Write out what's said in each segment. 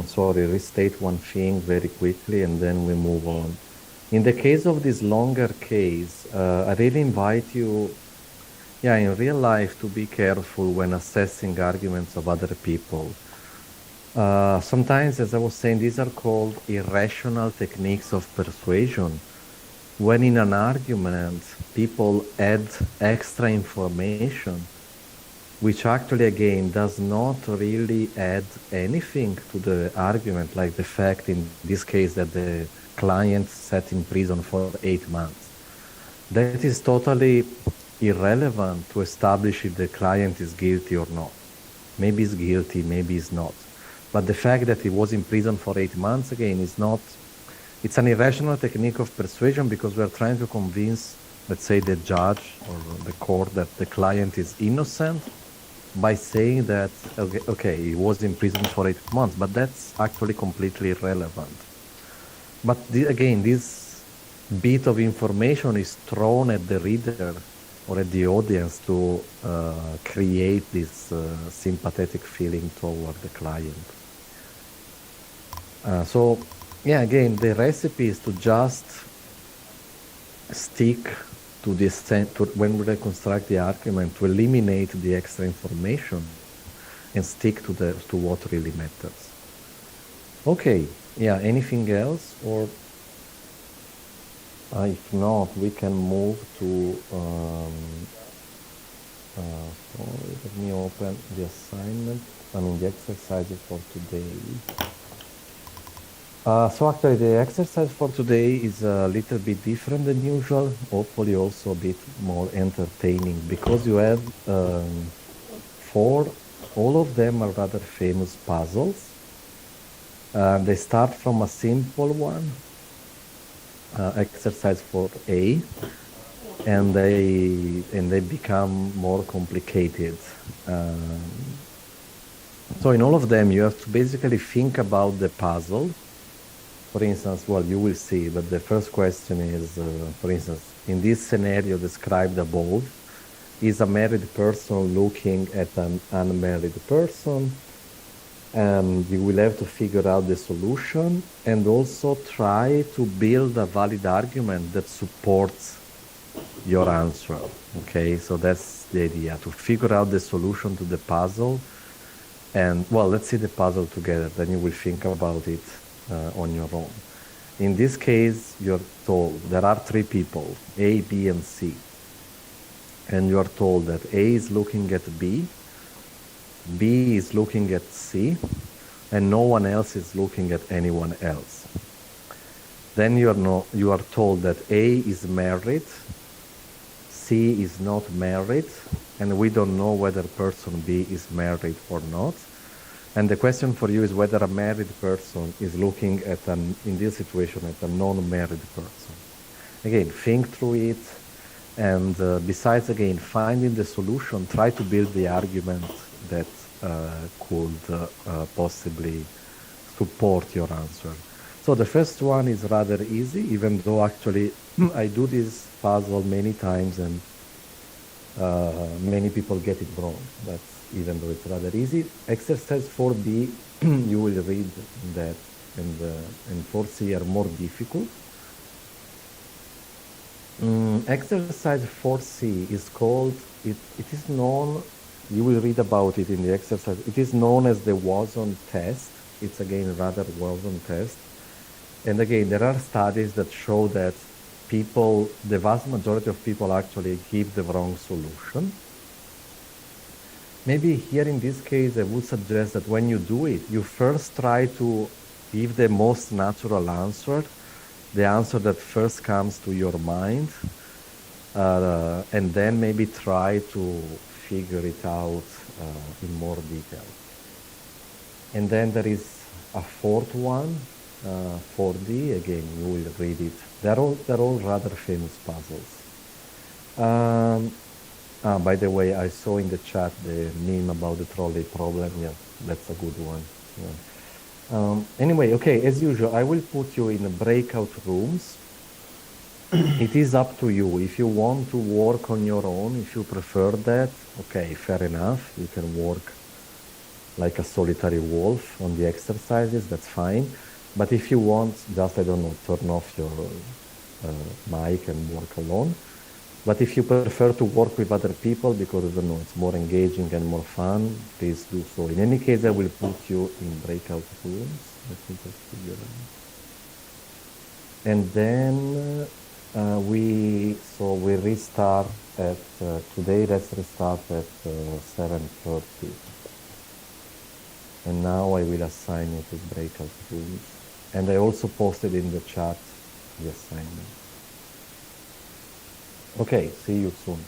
sorry, restate one thing very quickly and then we move on. In the case of this longer case, I really invite you, yeah, in real life to be careful when assessing arguments of other people. Sometimes, as I was saying, these are called irrational techniques of persuasion. When in an argument, people add extra information, which actually, again, does not really add anything to the argument, like the fact in this case that the client sat in prison for 8 months. That is totally irrelevant to establish if the client is guilty or not. Maybe he's guilty, maybe he's not. But the fact that he was in prison for 8 months, again, is not, it's an irrational technique of persuasion because we're trying to convince, let's say, the judge or the court that the client is innocent by saying that, okay, he was in prison for 8 months, but that's actually completely irrelevant. But again, this bit of information is thrown at the reader or at the audience to create this sympathetic feeling toward the client. So, yeah, again, the recipe is to just stick to this, when we reconstruct the argument, to eliminate the extra information and stick to what really matters. Okay, yeah, anything else? Or if not, we can move to, sorry, let me open the assignment, the exercises for today. So actually the exercise for today is a little bit different than usual, hopefully also a bit more entertaining, because you have all of them are rather famous puzzles. They start from a simple one, exercise for A, and they become more complicated. So in all of them, you have to basically think about the puzzle. For instance, well, you will see, but the first question is, for instance, in this scenario described above, is a married person looking at an unmarried person? And you will have to figure out the solution and also try to build a valid argument that supports your answer. Okay, so that's the idea, to figure out the solution to the puzzle. And well, let's see the puzzle together, then you will think about it on your own. In this case, you're told there are three people, A, B, and C. And you are told that A is looking at B, B is looking at C, and no one else is looking at anyone else. Then you are told that A is married, C is not married, and we don't know whether person B is married or not. And the question for you is whether a married person is looking at in this situation, at a non-married person. Again, think through it, and besides, again, finding the solution, try to build the argument that could possibly support your answer. So the first one is rather easy, even though actually I do this puzzle many times and many people get it wrong. That's even though it's rather easy. Exercise 4B, you will read that, and 4C are more difficult. Exercise 4C is called, it is known, you will read about it in the exercise, it is known as the Wasson test. It's again rather Wasson test. And again, there are studies that show that people, the vast majority of people actually give the wrong solution. Maybe here in this case, I would suggest that when you do it, you first try to give the most natural answer, the answer that first comes to your mind, and then maybe try to figure it out in more detail. And then there is a fourth one, 4D, again, you will read it. They're all rather famous puzzles. By the way, I saw in the chat the meme about the trolley problem. Yeah, that's a good one. Yeah. Anyway, okay, as usual, I will put you in breakout rooms. It is up to you. If you want to work on your own, if you prefer that, okay, fair enough. You can work like a solitary wolf on the exercises, that's fine. But if you want, just, I don't know, turn off your mic and work alone. But if you prefer to work with other people because, I don't know, it's more engaging and more fun, please do so. In any case, I will put you in breakout rooms. Let me just figure out. And then we restart at, today, let's restart at 7:30. And now I will assign you to breakout rooms. And I also posted in the chat the assignment. Okay, see you soon.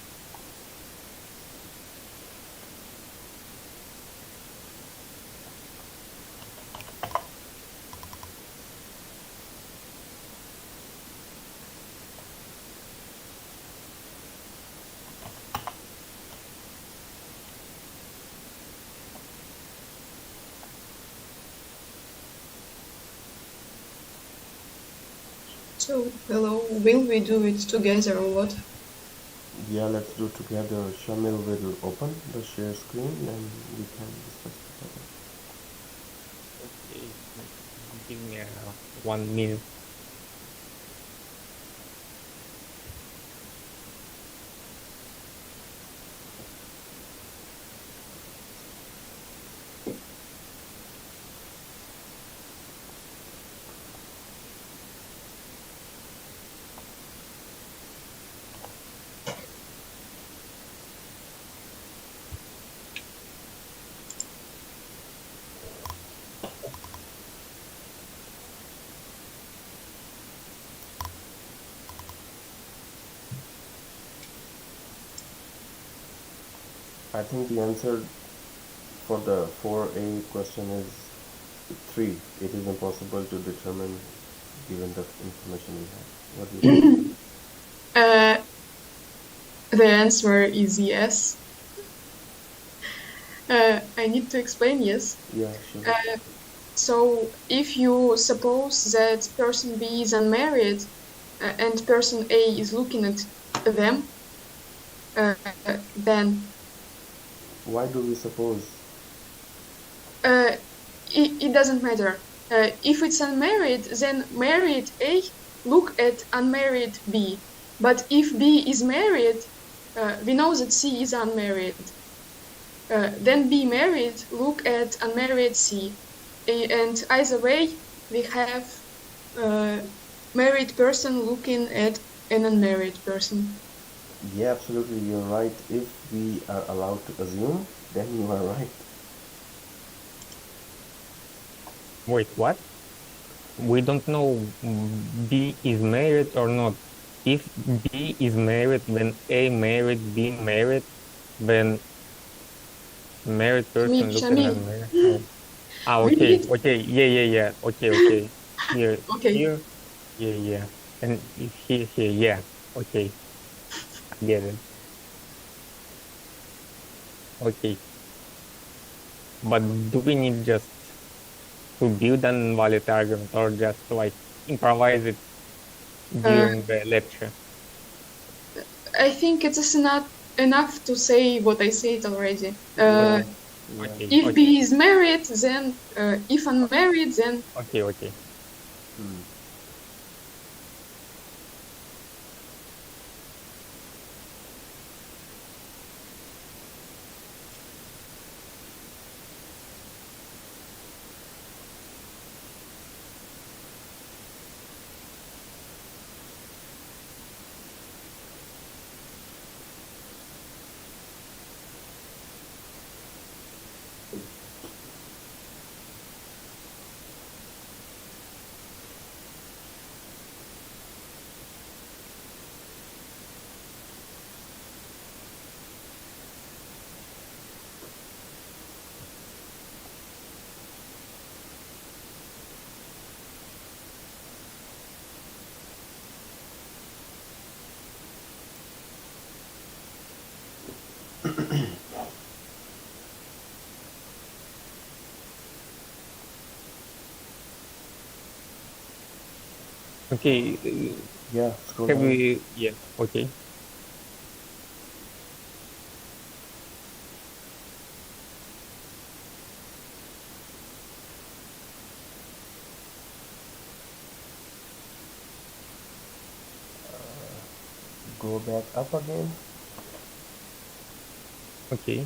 So, hello, will we do it together or what? Yeah, let's do together. Shamil will open the share screen and we can discuss together. Okay, give me 1 minute. I think the answer for the 4A question is 3. It is impossible to determine given the information we have. What do you think? The answer is yes. I need to explain yes. Yeah, sure. So if you suppose that person B is unmarried and person A is looking at them, then Why do we suppose? it doesn't matter. If it's unmarried, then married A look at unmarried B. But if B is married, we know that C is unmarried. Then B married look at unmarried C. And either way, we have married person looking at an unmarried person. Yeah, absolutely, you're right. If we are allowed to assume, then you are right. Wait, what? We don't know B is married or not. If B is married, then A married, B married, then married person looking at unmarried. Okay, okay, yeah, okay. Here, Okay. here, yeah. And here, yeah, okay. I get it. Okay. But do we need just to build an invalid argument or just like improvise it during the lecture? I think it is not enough to say what I said already. Okay, if okay. B is married, then if unmarried, then Okay. Okay. Yeah, scroll Have down. we? Yeah. Okay. go back up again. Okay.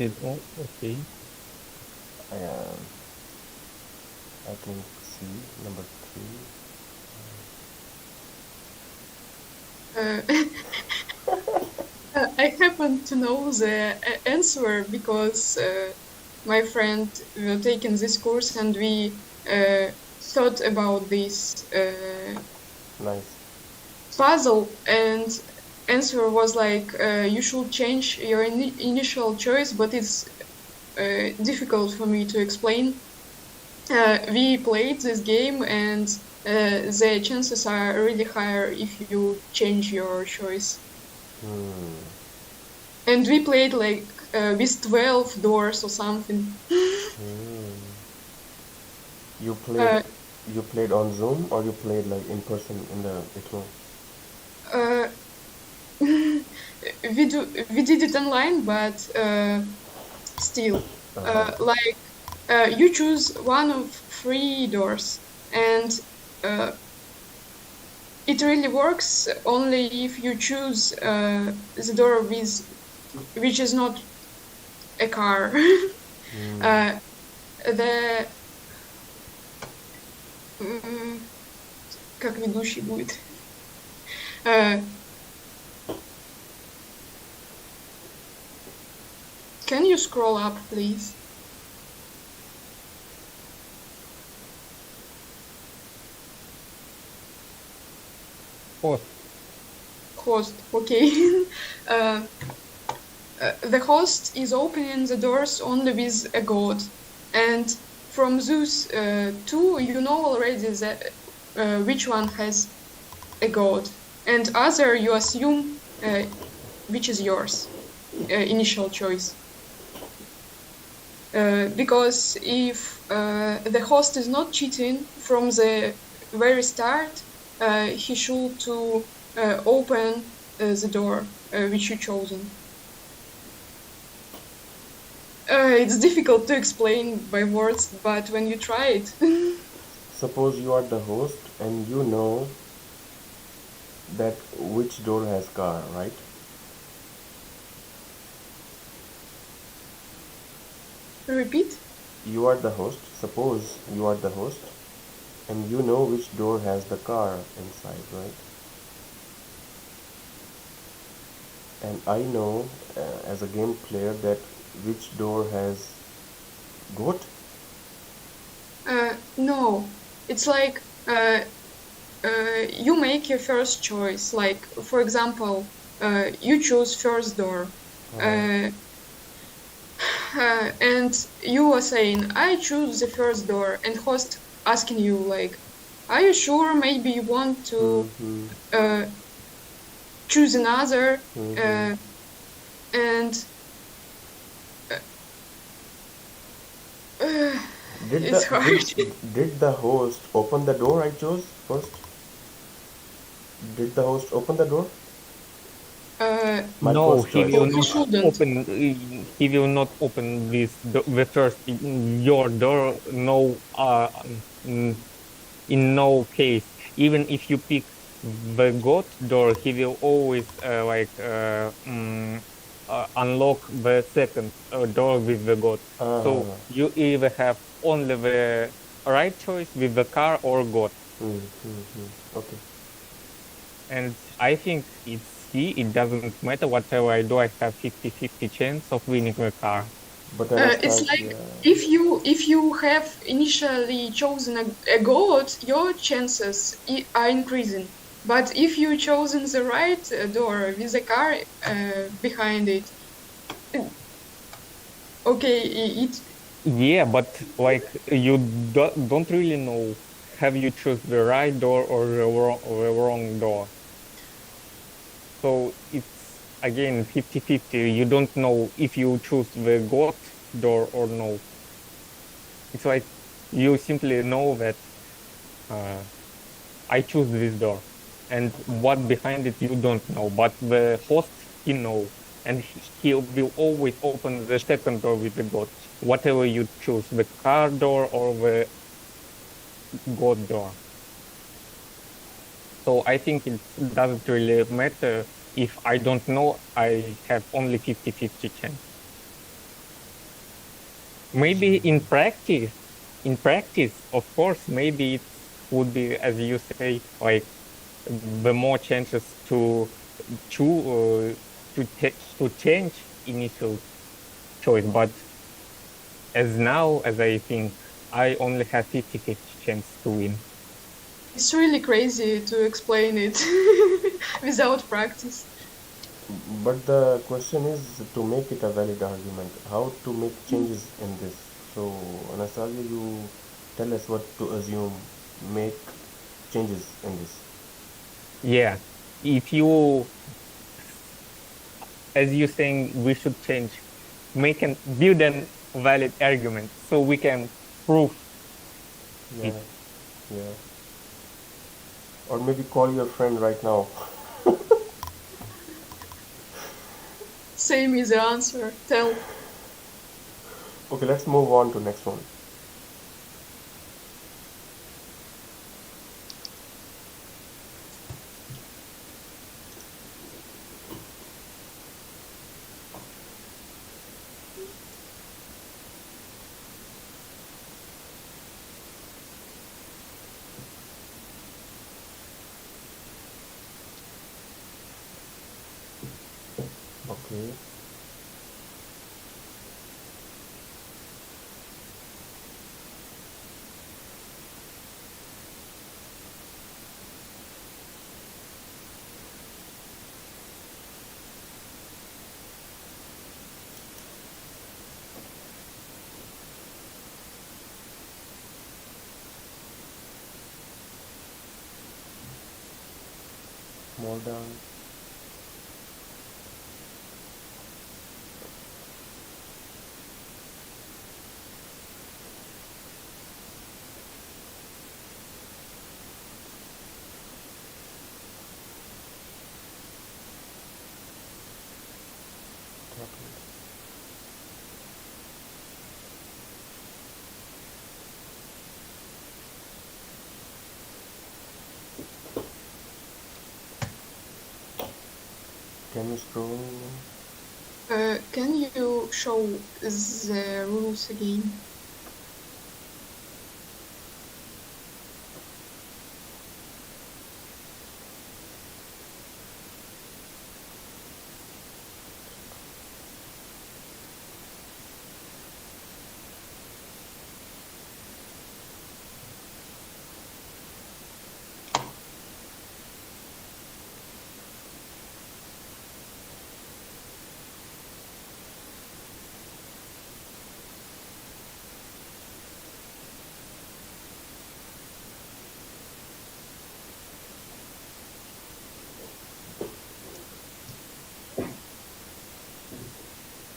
Okay. I think C, number 3. I happen to know the answer because my friend taken this course and we thought about this Nice. puzzle, and answer was like you should change your initial choice, but it's difficult for me to explain. We played this game and the chances are really higher if you change your choice. And we played like with 12 doors or something. You played on Zoom or you played like in person in the pt2? We did it online, but still, like you choose one of 3 doors, and it really works only if you choose the door which is not a car. Как ведущий будет? Can you scroll up, please? Host, okay. The host is opening the doors only with a god, and from those 2, you know already that which one has a god, and other you assume which is yours initial choice. Because if the host is not cheating from the very start, he should to open the door which you chosen. It's difficult to explain by words, but when you try it. Suppose you are the host and you know that which door has car, right? Repeat? You are the host. Suppose you are the host and you know which door has the car inside, right? And I know as a game player that which door has goat? No, it's like you make your first choice. Like, for example, you choose first door. And you are saying, I choose the first door, and host asking you like, are you sure maybe you want to choose another? And it's hard. Did the host open the door I chose first? Did the host open the door? No, he will He not shouldn't. open. He will not open the first your door. No, in no case. Even if you pick the god door, he will always unlock the second door with the god. So you either have only the right choice with the car or god. Okay. And I think it's C. It doesn't matter whatever I do. I have 50-50 chance of winning the car. But it's like if you have initially chosen a god, your chances are increasing. But if you chosen the right door with a car behind it, okay, it Yeah, but like you don't really know. Have you choose the right door or the wrong door? So it's again 50-50. You don't know if you choose the God door or no. It's like you simply know that I choose this door, and what behind it you don't know. But the host he know, and he will always open the second door with the God. Whatever you choose, the car door or the God door. So I think it doesn't really matter if I don't know, I have only 50-50 chance. Maybe in practice, of course, maybe it would be, as you say, like the more chances to to change initial choice. But as now, as I think, I only have 50-50 chance to win. it's really crazy to explain it without practice. But the question is to make it a valid argument, how to make changes in this. So, Anastasia, you tell us what to assume, make changes in this. Yeah, if you, as you saying, we should change, make and build an valid argument so we can prove Yeah, it. yeah. Or maybe call your friend right now. Same is the answer. Tell. Okay, let's move on to next one. Okay. More down. Can you scroll? Can you show the rules again?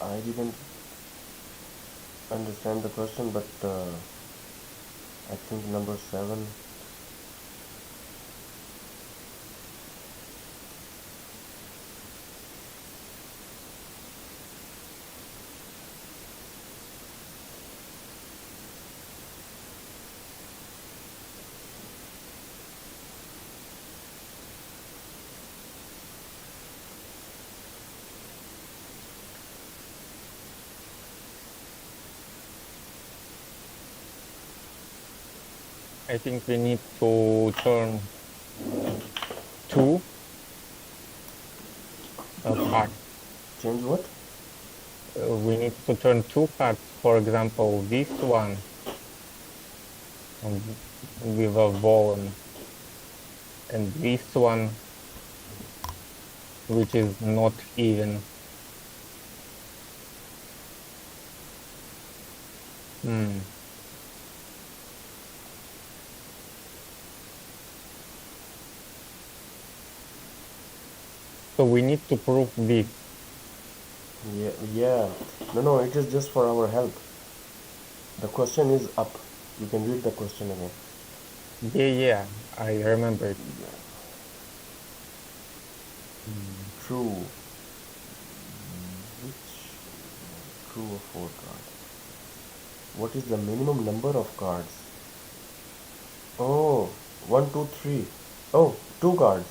I didn't understand the question, but I think number 7. I think we need to turn 2 cards. Change what? We need to turn 2 cards. For example, this one with a volume. and this one, which is not even. So we need to prove this. Yeah. No, it is just for our help. The question is up. You can read the question again. Yeah, I remember it. True. Which true or 4 cards? What is the minimum number of cards? Oh, 1, 2, 3. Oh, 2 cards.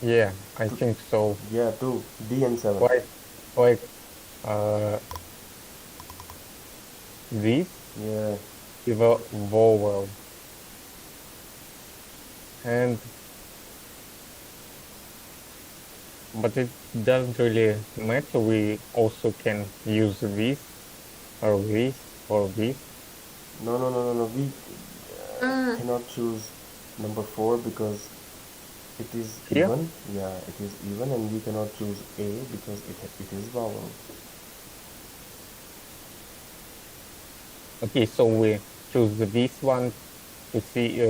Yeah, I think so. Yeah, 2. D and 7. Like this Yeah. is a vowel, but it doesn't really matter. We also can use this or this or this. No. We cannot choose number 4 because it is Here? even. Yeah, it is even, and we cannot choose A because it is vowel. Okay, so we choose this one to see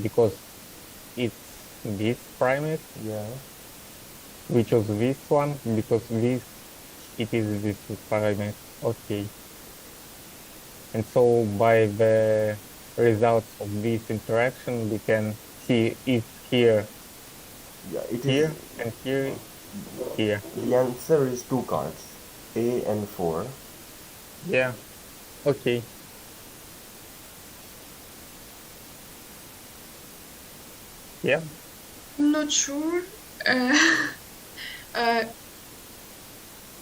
because it's this primate. Yeah. We chose this one because it is this primate. Okay. And so by the results of this interaction, we can see if here, Yeah, it here, is. and here, here. The answer is 2 cards, A and 4. Yeah. Okay. Yeah. I'm not sure.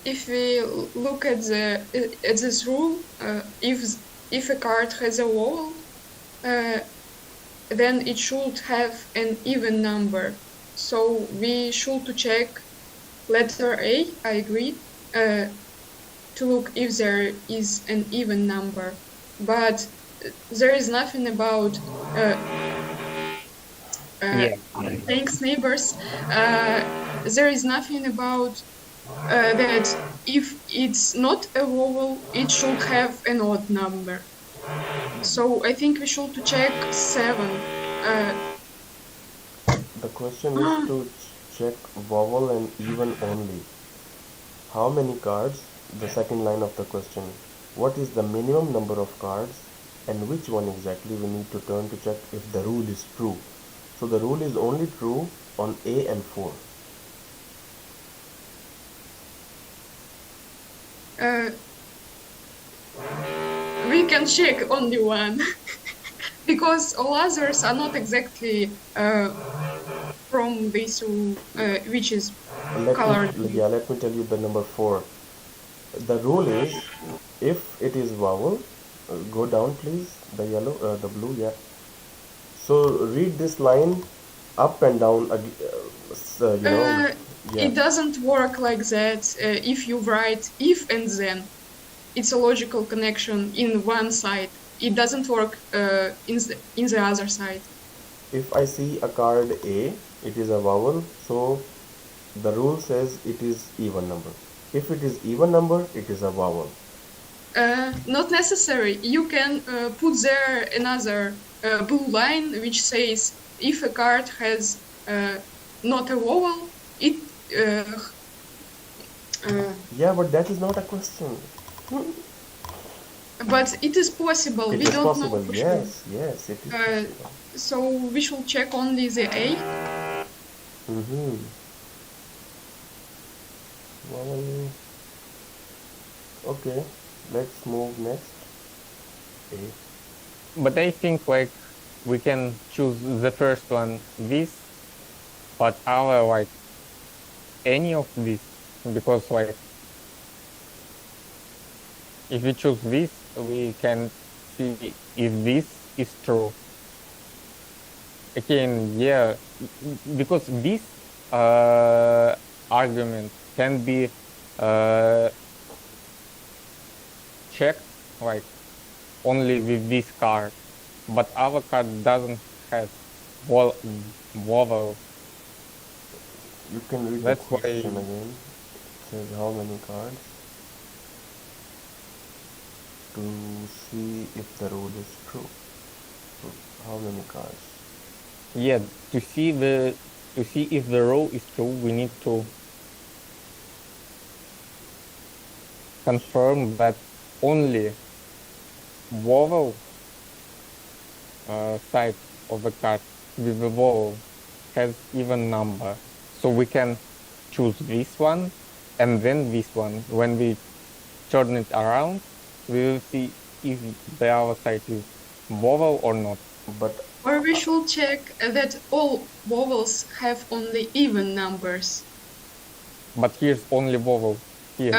If we look at this rule, if a card has a vowel, then it should have an even number. So we should check letter A. I agree. To look if there is an even number, but there is nothing about. Thanks, neighbors. There is nothing about that if it's not a vowel, it should have an odd number. So I think we should check 7. The question is to check vowel and even only. How many cards? The second line of the question. What is the minimum number of cards and which one exactly we need to turn to check if the rule is true. So the rule is only true on A and 4. We can check only one because all others are not exactly from this rule, which is colored. Let me tell you the number 4. The rule is if it is vowel, go down please, the yellow, the blue, yeah. So read this line up and down, yeah. It doesn't work like that. If you write if and then, it's a logical connection in one side. It doesn't work in the other side. If I see a card A, it is a vowel, so the rule says it is even number. If it is even number, it is a vowel. Not necessary. You can put there another blue line which says if a card has not a vowel, it. Yeah, but that is not a question. But it is possible. It we is don't possible. know. Yes, it is possible. So we should check only the A. Well, okay, let's move next. A. But I think like we can choose the first one, this, but our like any of this, because like if we choose this, we can see if this is true. Again, yeah, because this argument can be checked like only with this card, but our card doesn't have vowel. You can read That's the why. question again. It says how many cards to see if the rule is true. So how many cards? Yeah, to see if the row is true, we need to confirm that only vowel side of the card with the vowel has even number. So we can choose this one and then this one. When we turn it around, we will see if the other side is vowel or not. But Or we should check that all vowels have only even numbers. But here's only vowel. Here.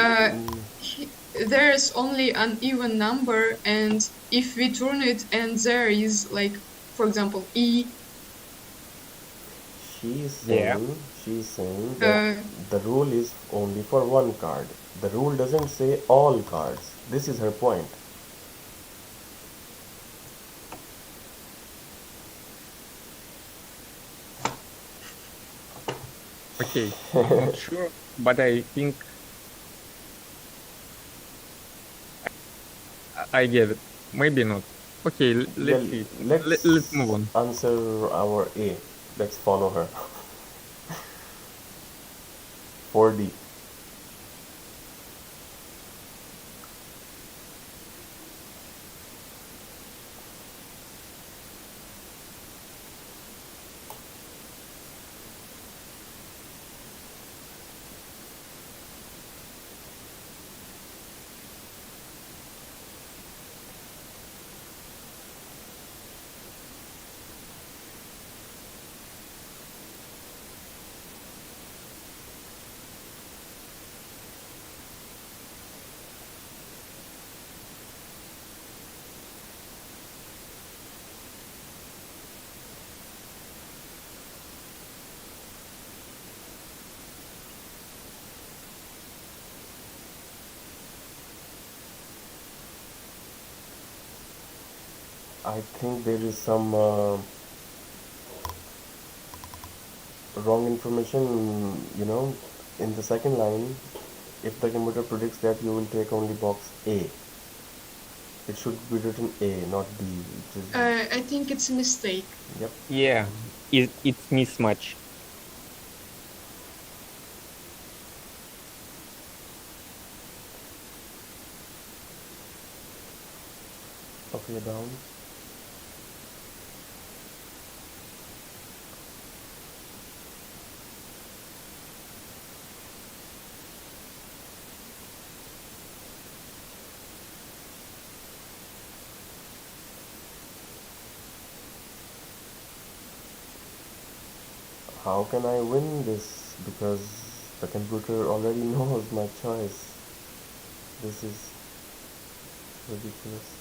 There's only an even number, and if we turn it and there is, like, for example, E, she's Yeah. saying that the rule is only for one card. The rule doesn't say all cards. This is her point. Okay, I'm not sure, but I think I get it. Maybe not. Okay, let's see. Let's move on. Answer our A. Let's follow her. 4D. I think there is some wrong information, in the second line. If the computer predicts that you will take only box A, it should be written A, not B. I think it's a mistake. Yep. Yeah, it's mismatch. Okay, down. How can I win this? Because the computer already knows my choice. This is ridiculous.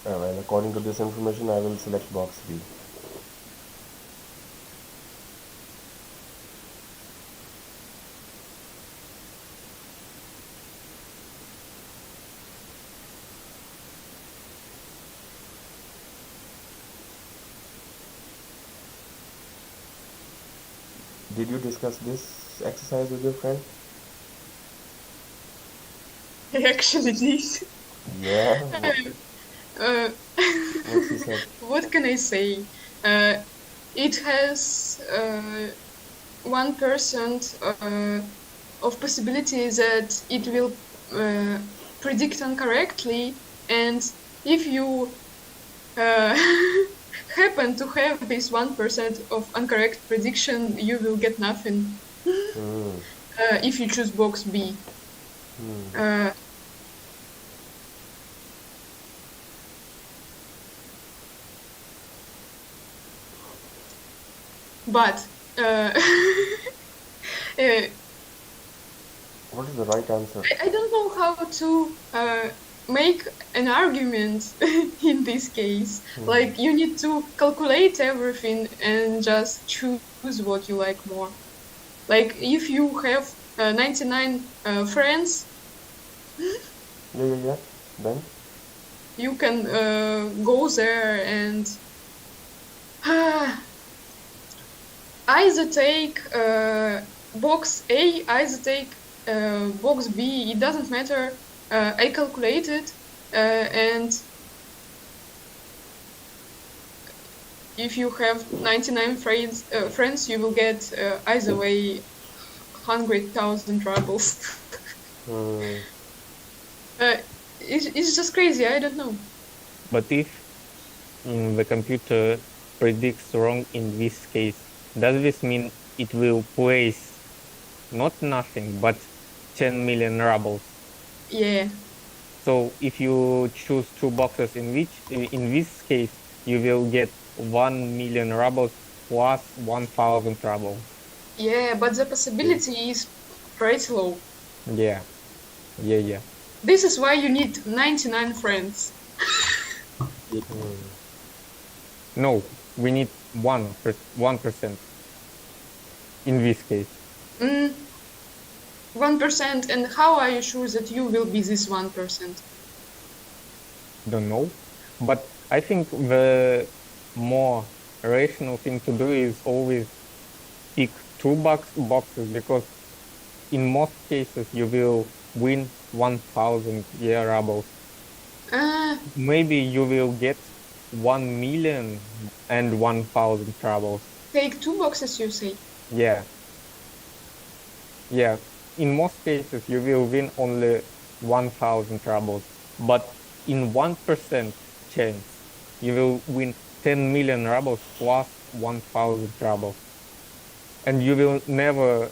Well, according to this information, I will select box B. Did you discuss this exercise with your friend? I actually did. Yeah. What she said? What can I say? It has 1% of possibility that it will predict incorrectly, and if you happen to have this 1% of incorrect prediction, you will get nothing if you choose box B. But What is the right answer? I don't know how to make an argument in this case. Like, you need to calculate everything and just choose what you like more. Like, if you have 99 friends, Yeah. Then? you can go there and either take box A, either take box B, it doesn't matter. I calculated and if you have 99 friends, you will get either way 100,000 rubles. It's just crazy, I don't know. But if the computer predicts wrong in this case, does this mean it will place not nothing, but 10 million rubles? Yeah. So if you choose two boxes in this case, you will get 1 million rubles plus 1,000 rubles. Yeah, but the possibility is pretty low. Yeah. This is why you need 99 friends. No, we need 1% in this case. 1%, and how are you sure that you will be this 1%? Don't know, but I think the more rational thing to do is always pick two boxes, because in most cases you will win 1,000 rubles. Maybe you will get 1 million and 1,000 rubles. Take two boxes, you say? Yeah. In most cases you will win only 1,000 rubles, but in 1% chance you will win 10 million rubles plus 1,000 rubles, and you will never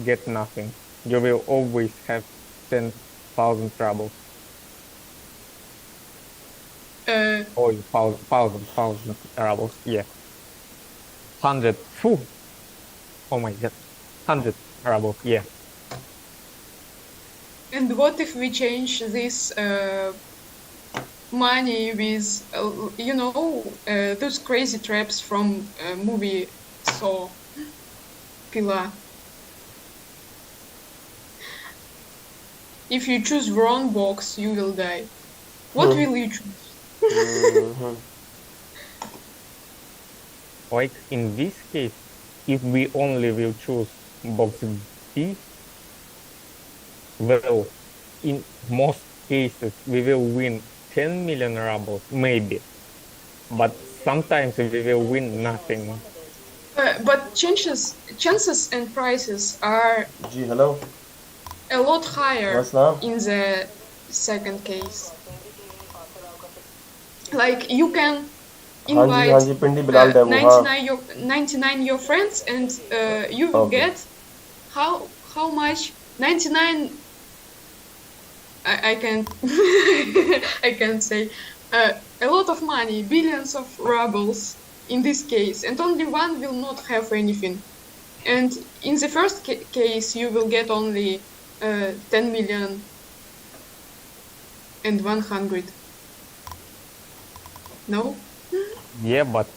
get nothing. You will always have 10,000 rubles. Or 1,000 rubles. Yeah. 100. Phew. Oh my god. 100 rubles. Yeah. And what if we change this money with, those crazy traps from movie Saw, Pila? If you choose wrong box, you will die. What will you choose? Like in this case, if we only will choose box B, well, in most cases we will win 10 million rubles, maybe, but sometimes we will win nothing. But chances and prices are Hello. a lot higher Assalam. in the second case. Like, you can invite 99 your friends, and you will get how much? 99. I can't I can't say a lot of money, billions of rubles in this case, and only one will not have anything. And in the first case, you will get only 10 million and 100. No? Yeah, but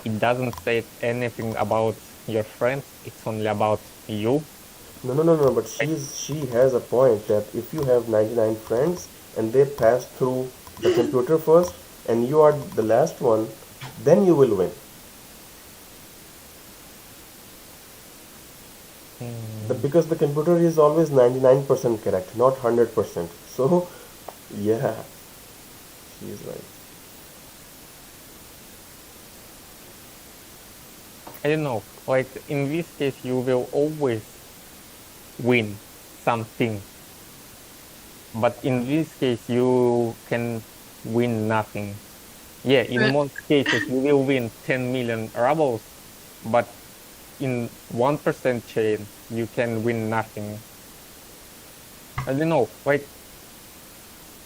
it doesn't say anything about your friends. It's only about you. No. But she has a point that if you have 99 friends and they pass through the computer first, and you are the last one, then you will win. Because the computer is always 99% correct, not 100%. So, yeah, she is right. I don't know, like in this case, you will always win something. But in this case, you can win nothing. Yeah, in most cases, you will win 10 million rubles, but in 1% chain, you can win nothing. I don't know, like,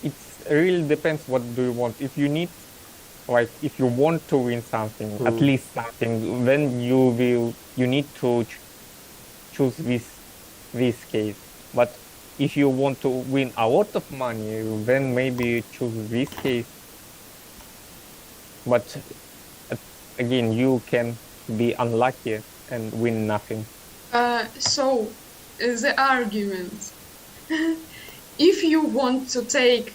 it's really depends what do you want. If you need, like, if you want to win something, at least something, then you need to choose this case. But if you want to win a lot of money, then maybe you choose this case. But again, you can be unlucky and win nothing. So, the argument. If you want to take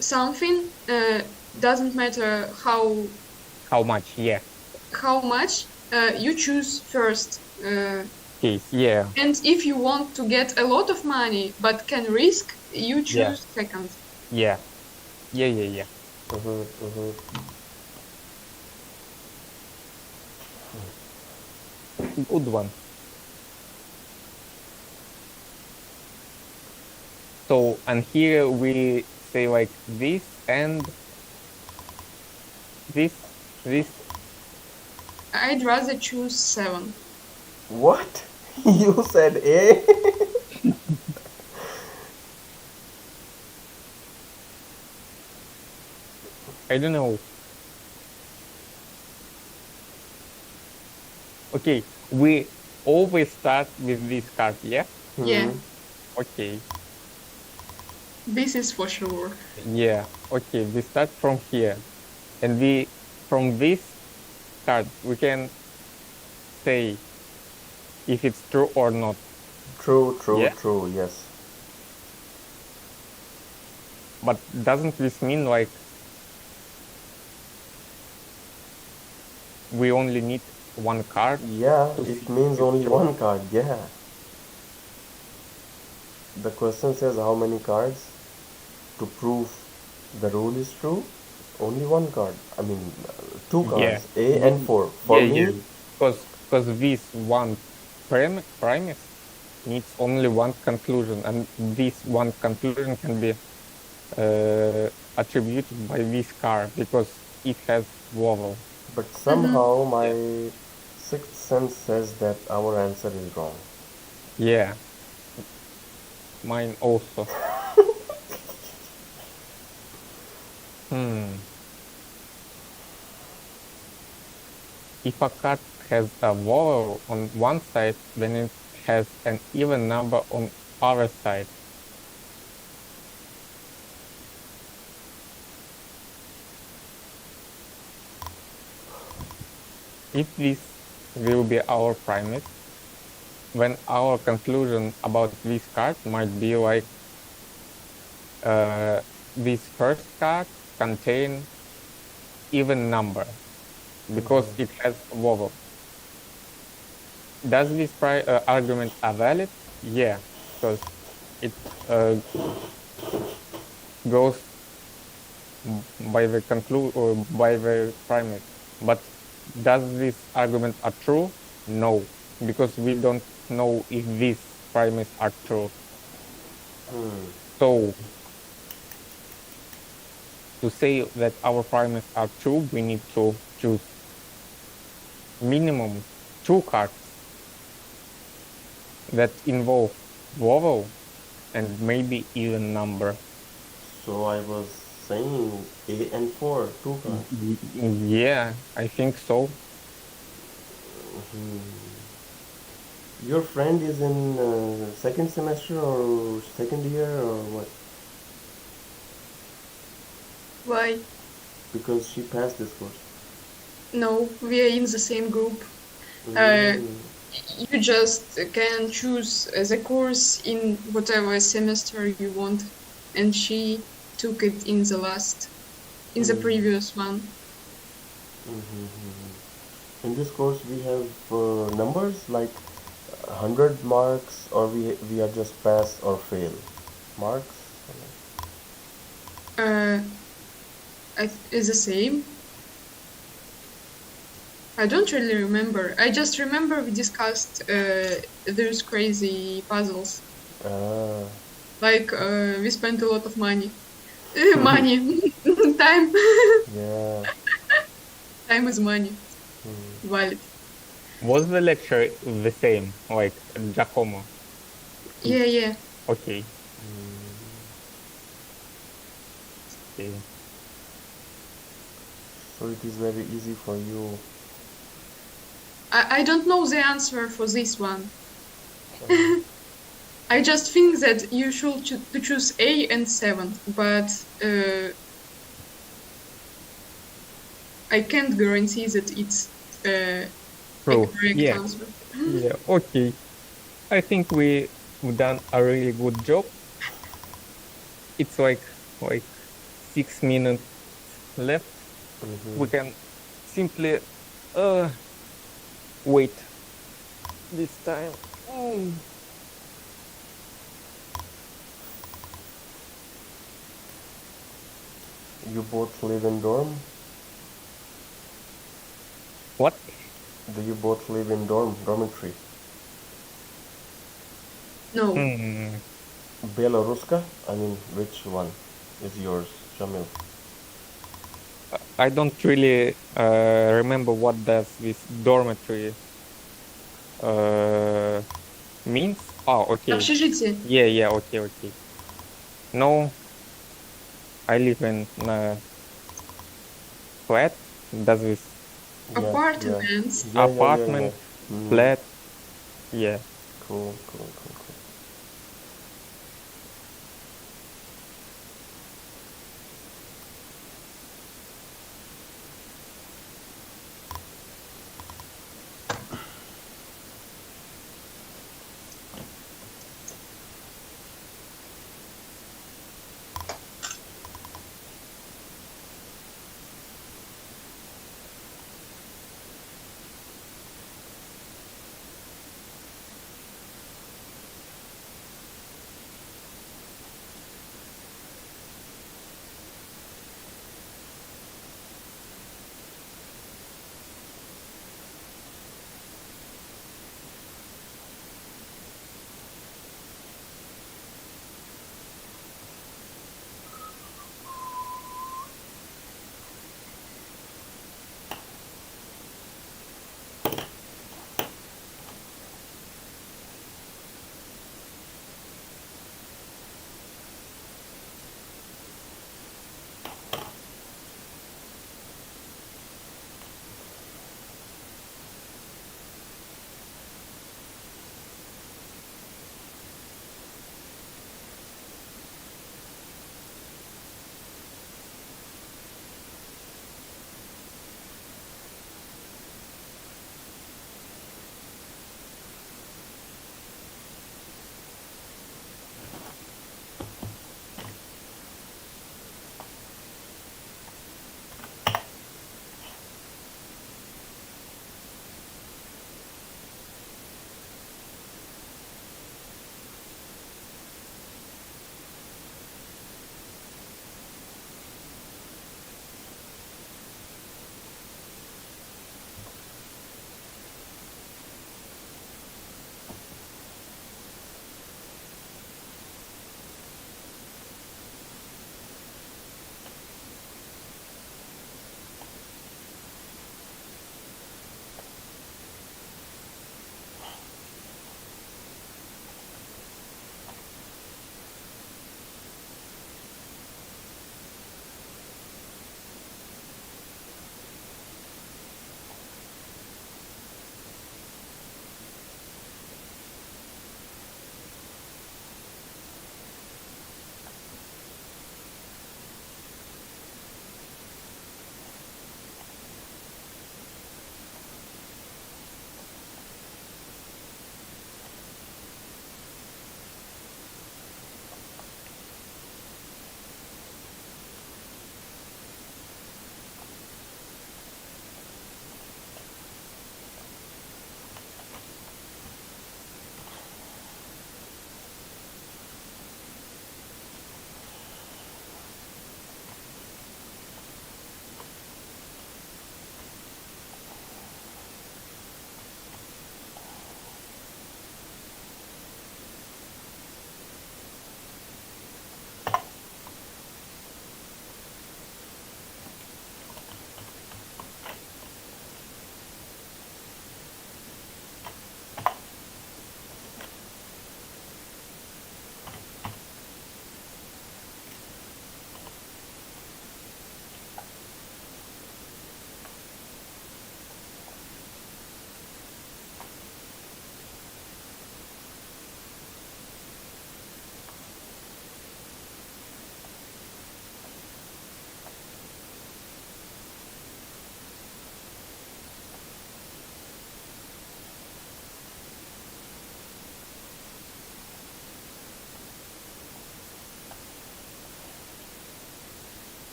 something, doesn't matter How much? Yeah. how much, you choose first. Case. Yeah. And if you want to get a lot of money but can risk, you choose second. Yeah. Yeah. Good one. So, and here we say like this and this. I'd rather choose 7. What? You said A? I don't know. Okay, we always start with this card, yeah? Yeah, Okay, this is for sure. yeah, okay, we start from here. And from this card, we can say if it's true or not. True, Yeah. true, yes. But doesn't this mean like we only need one card? Yeah, it means only one card, yeah. The question says how many cards to prove the rule is true. Only one card. I mean, 2 cards, A and 4. For me, because this one premise needs only one conclusion, and this one conclusion can be attributed by this card because it has vowel. but somehow my sixth sense says that our answer is wrong. Yeah, mine also. If a card has a vowel on one side, then it has an even number on other side. If this will be our premise, then our conclusion about this card might be like this first card contain even number because it has vowel. Does this argument are valid? Yeah, because it goes by the or by the premise. But does this argument are true? No, because we don't know if these premise are true. So to say that our premise are true, we need to choose minimum 2 cards that involve vowel and maybe even number. So I was saying A and 4, 2 cards. Yeah, I think so. Your friend is in second semester or second year or what? Why? Because she passed this course. No, we are in the same group. You just can choose the course in whatever semester you want, and she took it in the previous one. In this course we have numbers like 100 marks, or we are just pass or fail marks. It's the same. I don't really remember. I just remember we discussed those crazy puzzles. Ah, Like we spent a lot of money. Money. Time. yeah. Time is money. Hmm. Valid. Was the lecture the same, like Giacomo? Yeah, yeah. Okay. Hmm. Okay. So it is very easy for you. I don't know the answer for this one. Uh, I just think that you should to choose A and 7, but I can't guarantee that it's a True. correct Yeah. answer. Yeah. Okay. I think we've done a really good job. It's like 6 minutes left. We can simply wait this time. you both live in dorm? What? Do you both live in dormitory? No. Hmm. Belaruska? I mean, which one is yours, Jamil? I don't really remember what does this dormitory means. Oh, okay. Общежитие. Yeah, okay. No, I live in a flat. Does this Yeah, Apartments. apartment, Mm, flat? Yeah. cool.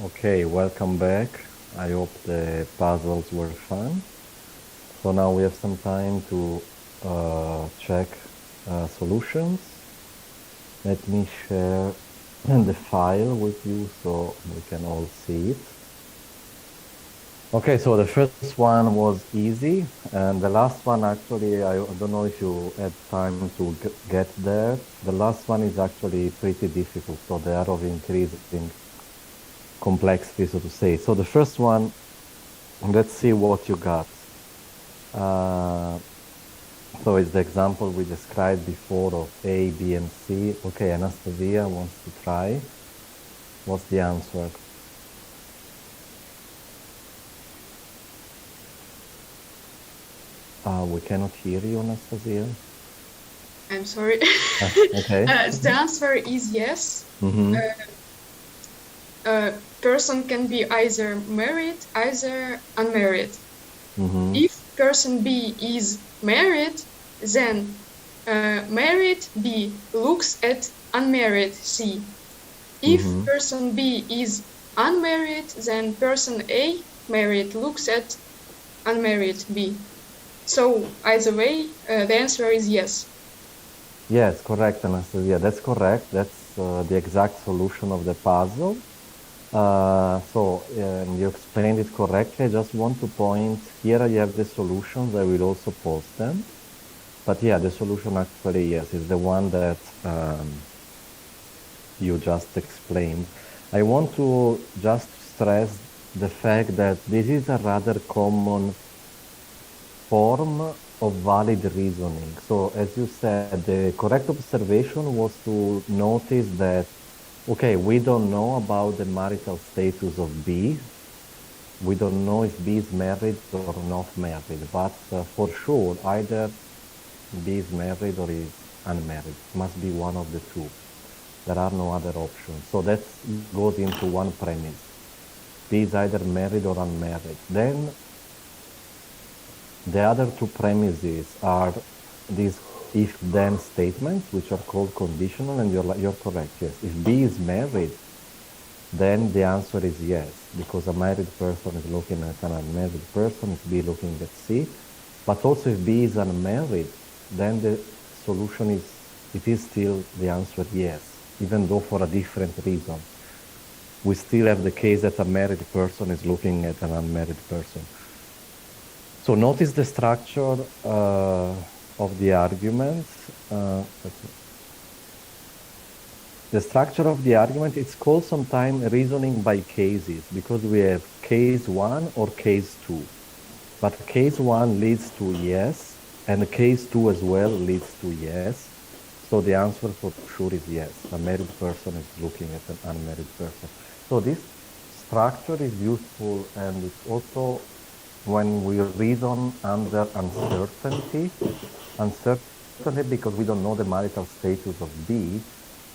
Okay, welcome back. I hope the puzzles were fun. So now we have some time to check solutions. Let me share the file with you so we can all see it. Okay, so the first one was easy, and the last one actually, I don't know if you had time to get there. The last one is actually pretty difficult, so they are of increasing complexity, so to say. So the first one, let's see what you got. So it's the example we described before of A, B, and C. Okay, Anastasia wants to try. What's the answer? We cannot hear you, Anastasia. I'm sorry. Okay. The answer is yes. Mm-hmm. A person can be either married, either unmarried. Mm-hmm. If person B is married, then married B looks at unmarried C. If person B is unmarried, then person A, married, looks at unmarried B. So either way, the answer is yes. Yes, correct, Anastasia. That's correct. That's the exact solution of the puzzle. So you explained it correctly. I just want to point here. I have the solutions. I will also post them. But yeah, the solution actually, yes, is the one that you just explained. I want to just stress the fact that this is a rather common form of valid reasoning. So as you said, the correct observation was to notice that, okay, we don't know about the marital status of B. We don't know if B is married or not married, but for sure, either B is married or is unmarried. It must be one of the two. There are no other options. So that goes into one premise. B is either married or unmarried. Then the other two premises are these if-then statements, which are called conditional, and you're correct, yes. If B is married, then the answer is yes, because a married person is looking at an unmarried person, if B looking at C. But also if B is unmarried, then the solution is, it is still the answer yes, even though for a different reason. We still have the case that a married person is looking at an unmarried person. So notice the structure of the argument. The structure of the argument, it's called sometimes reasoning by cases, because we have case 1 or case 2. But case 1 leads to yes, and case 2 as well leads to yes. So the answer for sure is yes. A married person is looking at an unmarried person. So this structure is useful, and it's also when we reason under uncertainty because we don't know the marital status of B,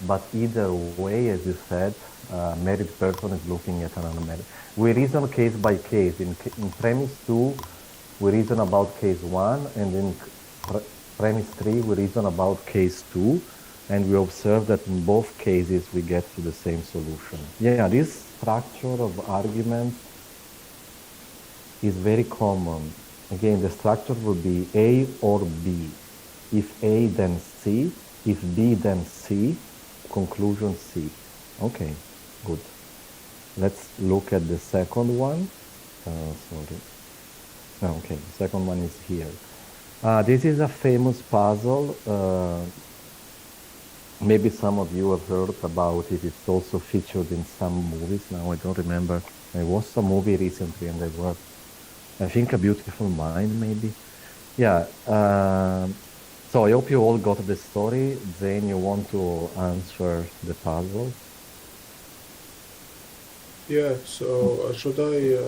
but either way, as you said, a married person is looking at an unmarried. We reason case by case. In premise 2, we reason about case 1, and in premise 3, we reason about case 2, and we observe that in both cases we get to the same solution. Yeah, this structure of arguments is very common. Again, the structure will be A or B. If A, then C. If B, then C. Conclusion C. Okay, good. Let's look at the second one. Sorry. Okay, the second one is here. This is a famous puzzle. Maybe some of you have heard about it. It's also featured in some movies. Now I don't remember. I watched a movie recently and I think A Beautiful Mind, maybe. Yeah. So I hope you all got the story. Zane, you want to answer the puzzle? Yeah, so should I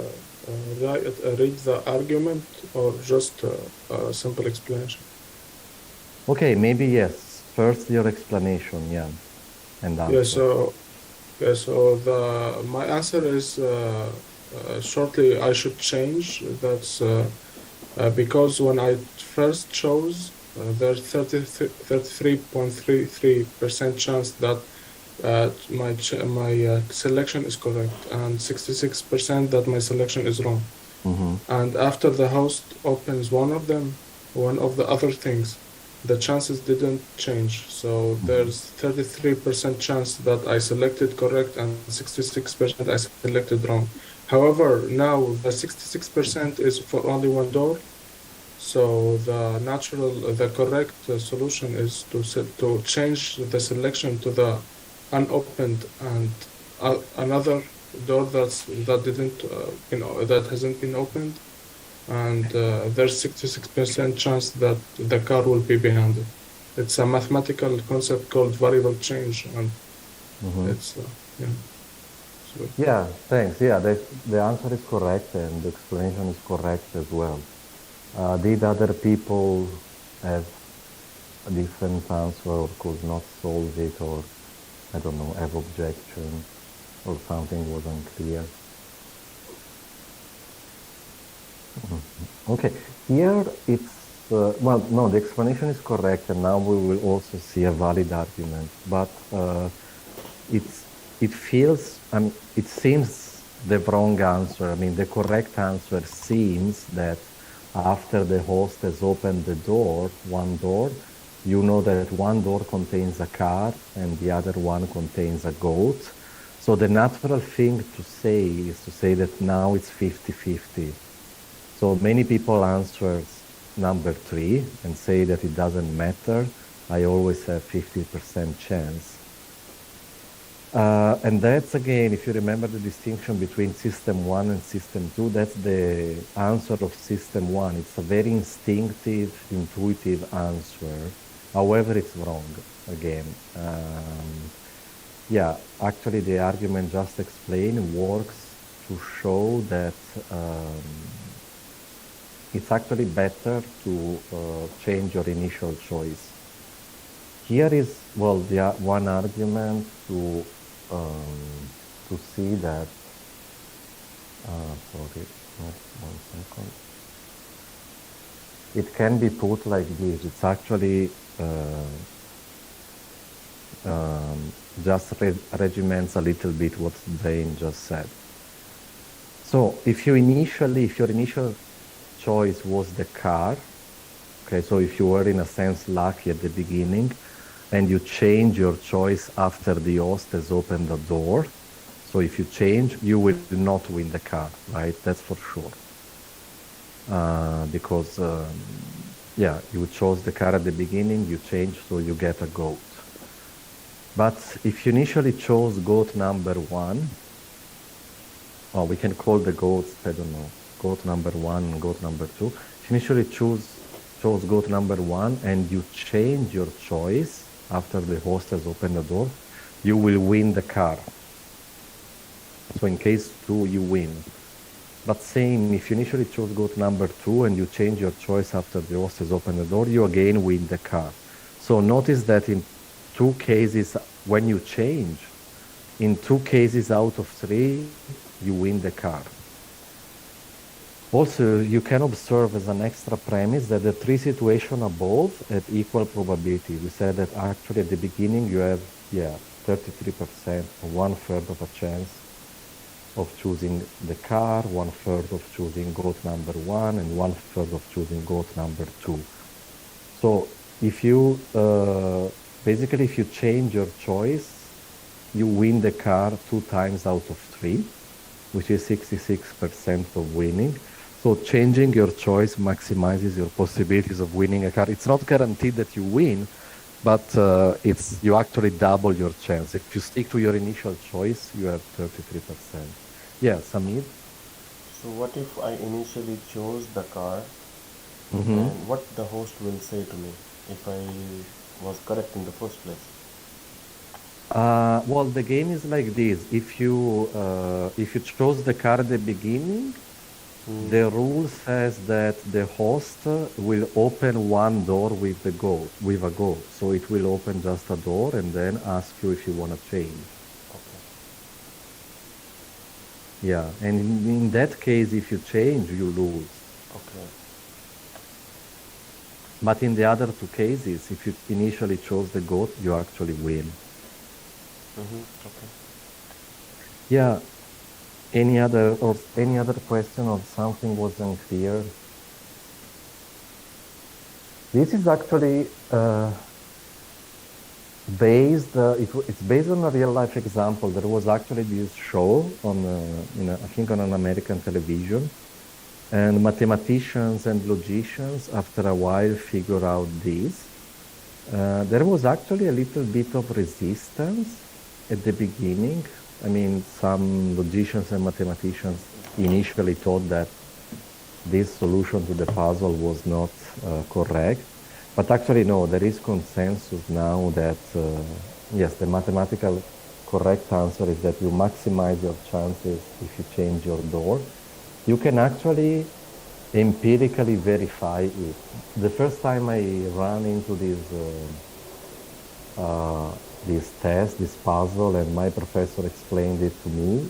read the argument or just a simple explanation? Okay, maybe yes. First, your explanation, yeah, and answer. My answer is shortly I should change. That's because when I first chose, there's 33.33% chance that my selection is correct, and 66% that my selection is wrong. And after the host opens one of the other things, the chances didn't change. So there's 33% chance that I selected correct and 66% I selected wrong. However, now the 66% is for only one door. So the correct solution is to change the selection to the unopened and another door that hasn't been opened, and there's 66% chance that the car will be behind it. It's a mathematical concept called variable change, and it's yeah. So, Yeah, thanks. Yeah, the answer is correct and the explanation is correct as well. Did other people have a different answer or could not solve it, or I don't know, have objection or something was unclear? Okay, here it's, well, no, the explanation is correct, and now we will also see a valid argument, but it feels, it seems the wrong answer. I mean, the correct answer seems that after the host has opened the door, one door, you know that one door contains a car and the other one contains a goat. So the natural thing to say is to say that now it's 50-50. So many people answer number 3 and say that it doesn't matter. I always have 50% chance. And that's, again, if you remember the distinction between system 1 and system 2, that's the answer of system 1. It's a very instinctive, intuitive answer. However, it's wrong, again. Yeah, actually the argument just explained works to show that it's actually better to change your initial choice. Here is, well, the one argument to see that, sorry, one second. It can be put like this. It's actually just regiments a little bit what Zane just said. So if your initial choice was the car, okay, so if you were in a sense lucky at the beginning, and you change your choice after the host has opened the door. So if you change, you will not win the car, right? That's for sure. Because, yeah, you chose the car at the beginning, you change, so you get a goat. But if you initially chose goat number 1, or we can call the goats, I don't know, goat number 1 and goat number 2. If you initially chose goat number 1 and you change your choice after the host has opened the door, you will win the car. So in case 2, you win. But same, if you initially chose goat number 2 and you change your choice after the host has opened the door, you again win the car. So notice that in 2 cases, when you change, in 2 cases out of 3, you win the car. Also, you can observe as an extra premise that the 3 situations above have equal probability. We said that actually at the beginning you have, 33%, 1/3 of a chance of choosing the car, 1/3 of choosing goat number 1, and 1/3 of choosing goat number 2. So if you, basically if you change your choice, you win the car 2 times out of 3, which is 66% of winning. So changing your choice maximizes your possibilities of winning a car. It's not guaranteed that you win, but you actually double your chance. If you stick to your initial choice, you have 33%. Yeah, Samir? So what if I initially chose the car, Mm-hmm. and what the host will say to me if I was correct in the first place? Well, the game is like this. If you chose the car at the beginning, the rule says that the host will open one door with a goat. So it will open just a door and then ask you if you want to change. Okay. Yeah, and in that case, if you change, you lose. Okay. But in the other 2 cases, if you initially chose the goat, you actually win. Okay. Yeah. Any other question or something wasn't clear? This is actually it's based on a real life example. There was actually this show on, I think on an American television, and mathematicians and logicians after a while figure out this. There was actually a little bit of resistance at the beginning. I mean, some logicians and mathematicians initially thought that this solution to the puzzle was not correct. But actually, no, there is consensus now that, yes, the mathematical correct answer is that you maximize your chances if you change your door. You can actually empirically verify it. The first time I ran into this test, this puzzle, and my professor explained it to me,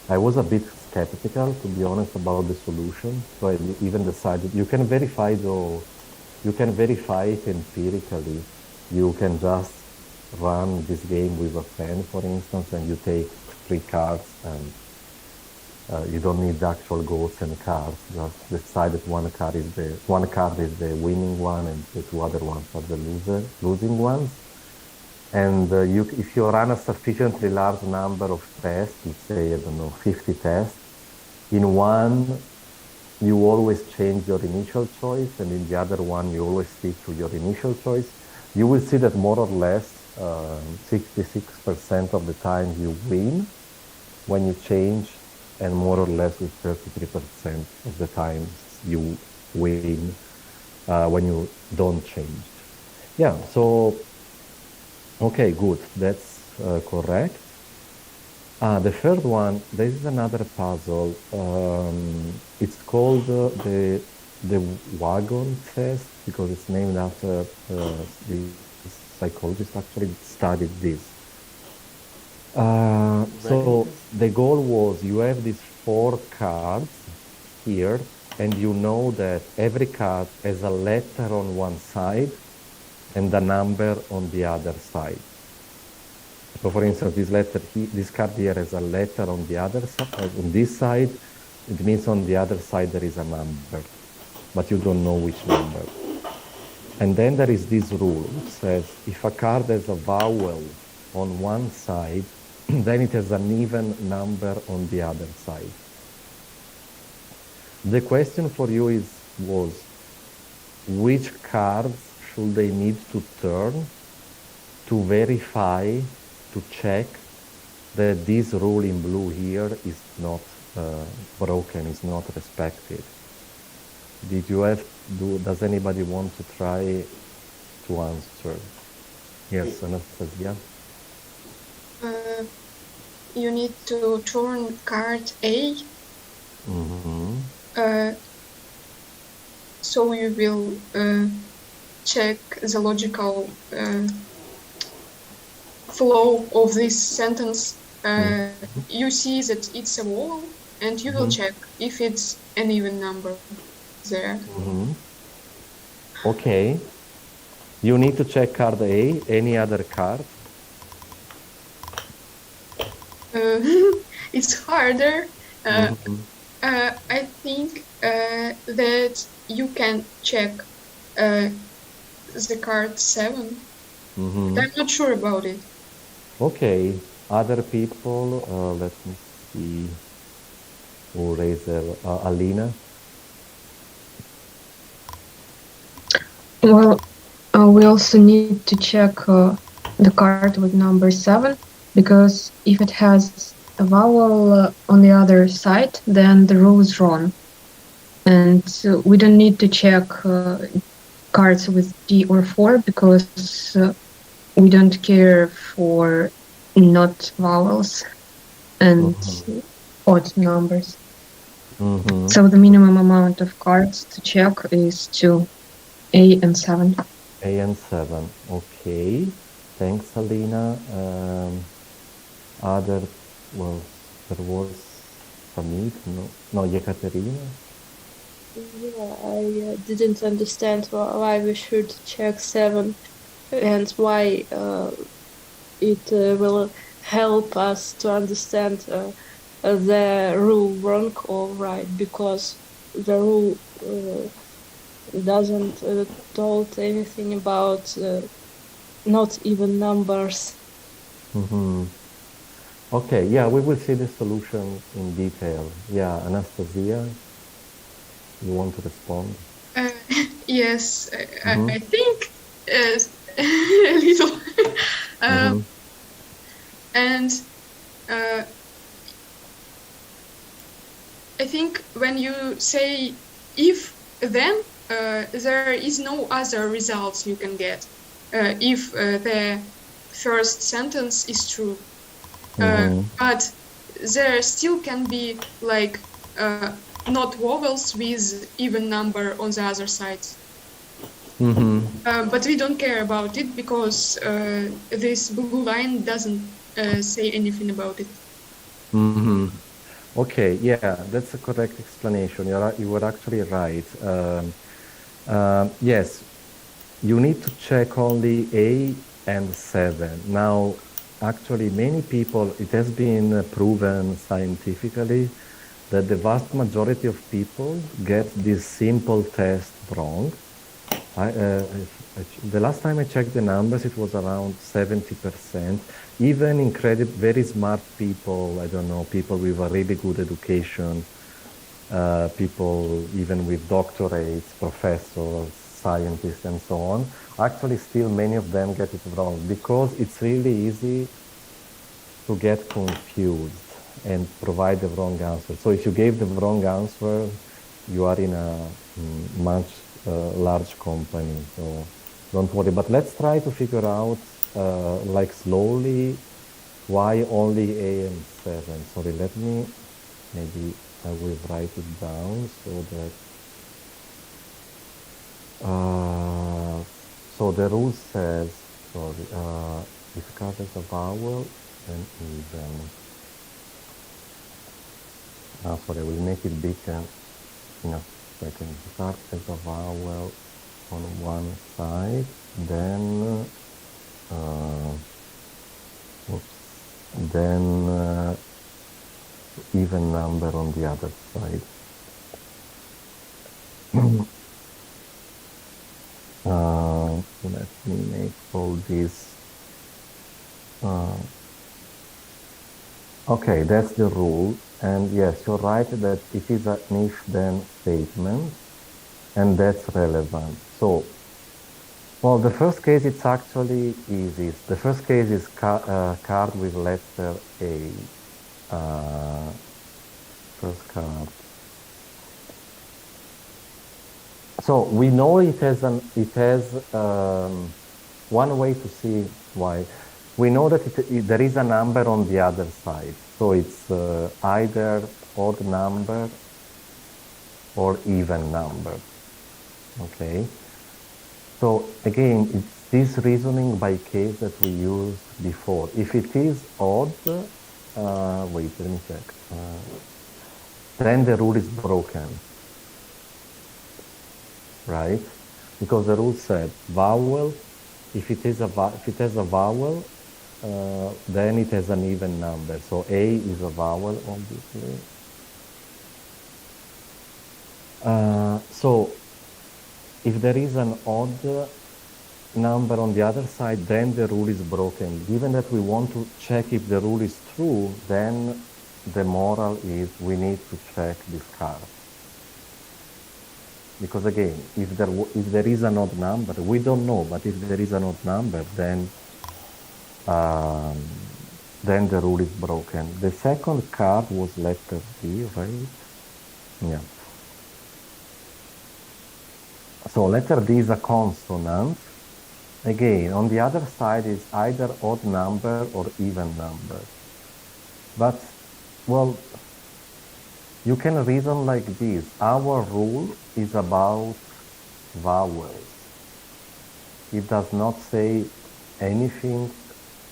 I was a bit skeptical, to be honest, about the solution. So I even decided you can verify it empirically. You can just run this game with a friend, for instance, and you take 3 cards and you don't need the actual goals and cards. Just decide that one card is the winning one, and the 2 other ones are the losing ones. And if you run a sufficiently large number of tests, let's say, I don't know, 50 tests, in one you always change your initial choice, and in the other one you always stick to your initial choice. You will see that more or less 66% of the time you win when you change, and more or less with 33% of the times you win when you don't change. Yeah, so, okay, good, that's correct. The third one, this is another puzzle. It's called the wagon test, because it's named after the psychologist actually studied this. So the goal was, you have these 4 cards here, and you know that every card has a letter on one side and a number on the other side. So for instance, this card here has a letter on the other side, on this side. It means on the other side there is a number, but you don't know which number. And then there is this rule which says, if a card has a vowel on one side, then it has an even number on the other side. The question for you was, which cards should they need to turn to verify, to check that this rule in blue here is not broken, is not respected? Does anybody want to try to answer? Yes, Anastasia? You need to turn card A. So you will check the logical flow of this sentence. You see that it's a vowel, and you will check if it's an even number there. Okay. You need to check card A. Any other card? It's harder. I think that you can check the card 7. But I'm not sure about it. Okay. Other people, let me see who raised their, Alina? Well, we also need to check the card with number 7, because if it has a vowel on the other side, then the rule is wrong. And we don't need to check cards with D or 4, because we don't care for not vowels and odd numbers. So the minimum amount of cards to check is 2, A and 7. A and 7. Okay. Thanks, Alina. There was Samit, no, Yekaterina. Yeah, I didn't understand why we should check 7 and why it will help us to understand the rule wrong or right, because the rule doesn't told anything about not even numbers. Okay, yeah, we will see the solution in detail. Yeah, Anastasia, you want to respond? Yes, I think a little. And I think when you say if, then there is no other results you can get if the first sentence is true. But there still can be like not vowels with even number on the other side. But we don't care about it because this blue line doesn't say anything about it. Okay, yeah, that's a correct explanation. You were actually right. Yes, you need to check only A and 7. Now, actually, many people, it has been proven scientifically that the vast majority of people get this simple test wrong. The last time I checked the numbers, it was around 70%. Even very smart people, I don't know, people with a really good education, people even with doctorates, professors, scientists, and so on, actually still many of them get it wrong because it's really easy to get confused and provide the wrong answer. So if you gave the wrong answer, you are in a much large company. So don't worry. But let's try to figure out, like slowly, why only A and 7. Sorry, maybe I will write it down so that. So the rule says, sorry, if card has a vowel, then even. Sorry, I will make it bigger in a second. If card has a vowel on one side, then even number on the other side. Let me make all this. Okay, that's the rule. And yes, you're right that it is an if-then statement, and that's relevant. So, well, the first case, it's actually easy. The first case is card with letter A. First card. So we know it has one way to see why. We know that there is a number on the other side. So it's either odd number or even number. Okay. So again, it's this reasoning by case that we used before. If it is odd, wait, let me check. Then the rule is broken, right? Because the rule said vowel. If it has a vowel, then it has an even number. So A is a vowel, obviously. So if there is an odd number on the other side, then the rule is broken. Given that we want to check if the rule is true, then the moral is we need to check this card. Because again, if there is an odd number, we don't know, but if there is an odd number, then the rule is broken. The second card was letter D, right? Yeah. So letter D is a consonant. Again, on the other side is either odd number or even number. But, well, you can reason like this. Our rule is about vowels. It does not say anything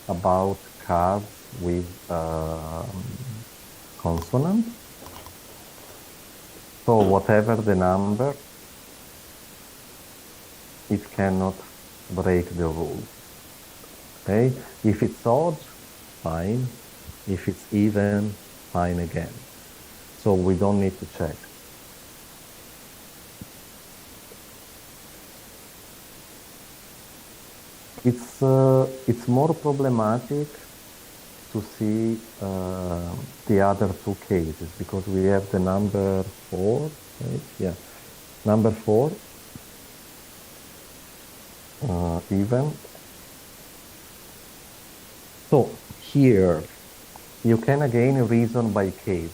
about cards with consonant. So whatever the number, it cannot break the rule. Okay? If it's odd, fine. If it's even, fine again. So we don't need to check. It's more problematic to see the other two cases because we have the number 4, right? Yeah, number 4, even. So here, you can again reason by case.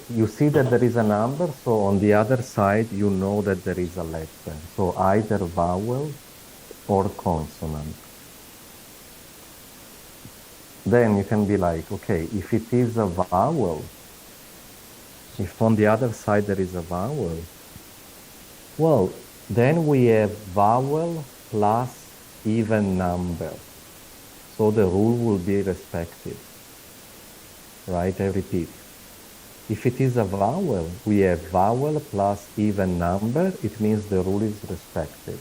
You see that there is a number, so on the other side, you know that there is a letter. So either vowel or consonant. Then you can be like, okay, if it is a vowel, if on the other side there is a vowel, well, then we have vowel plus even number. So the rule will be respected, right? I repeat. If it is a vowel, we have vowel plus even number. It means the rule is respected.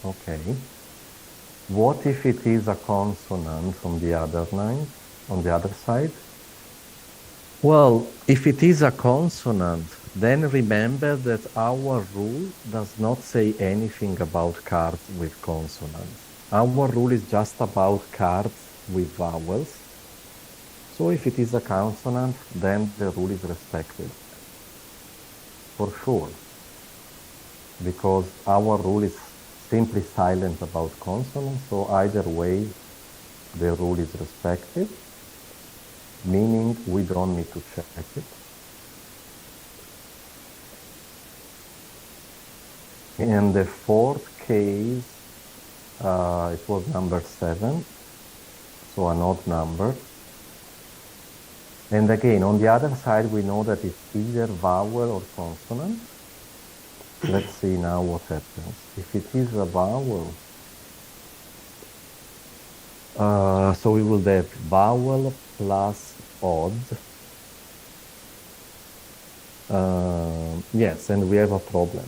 Okay. What if it is a consonant on the other side? Well, if it is a consonant, then remember that our rule does not say anything about cards with consonants. Our rule is just about cards with vowels. So if it is a consonant, then the rule is respected. For sure. Because our rule is simply silent about consonants, so either way, the rule is respected, meaning we don't need to check it. In the fourth case, it was number 7, so an odd number. And again, on the other side, we know that it's either vowel or consonant. Let's see now what happens. If it is a vowel, so we will have vowel plus odd. Yes, and we have a problem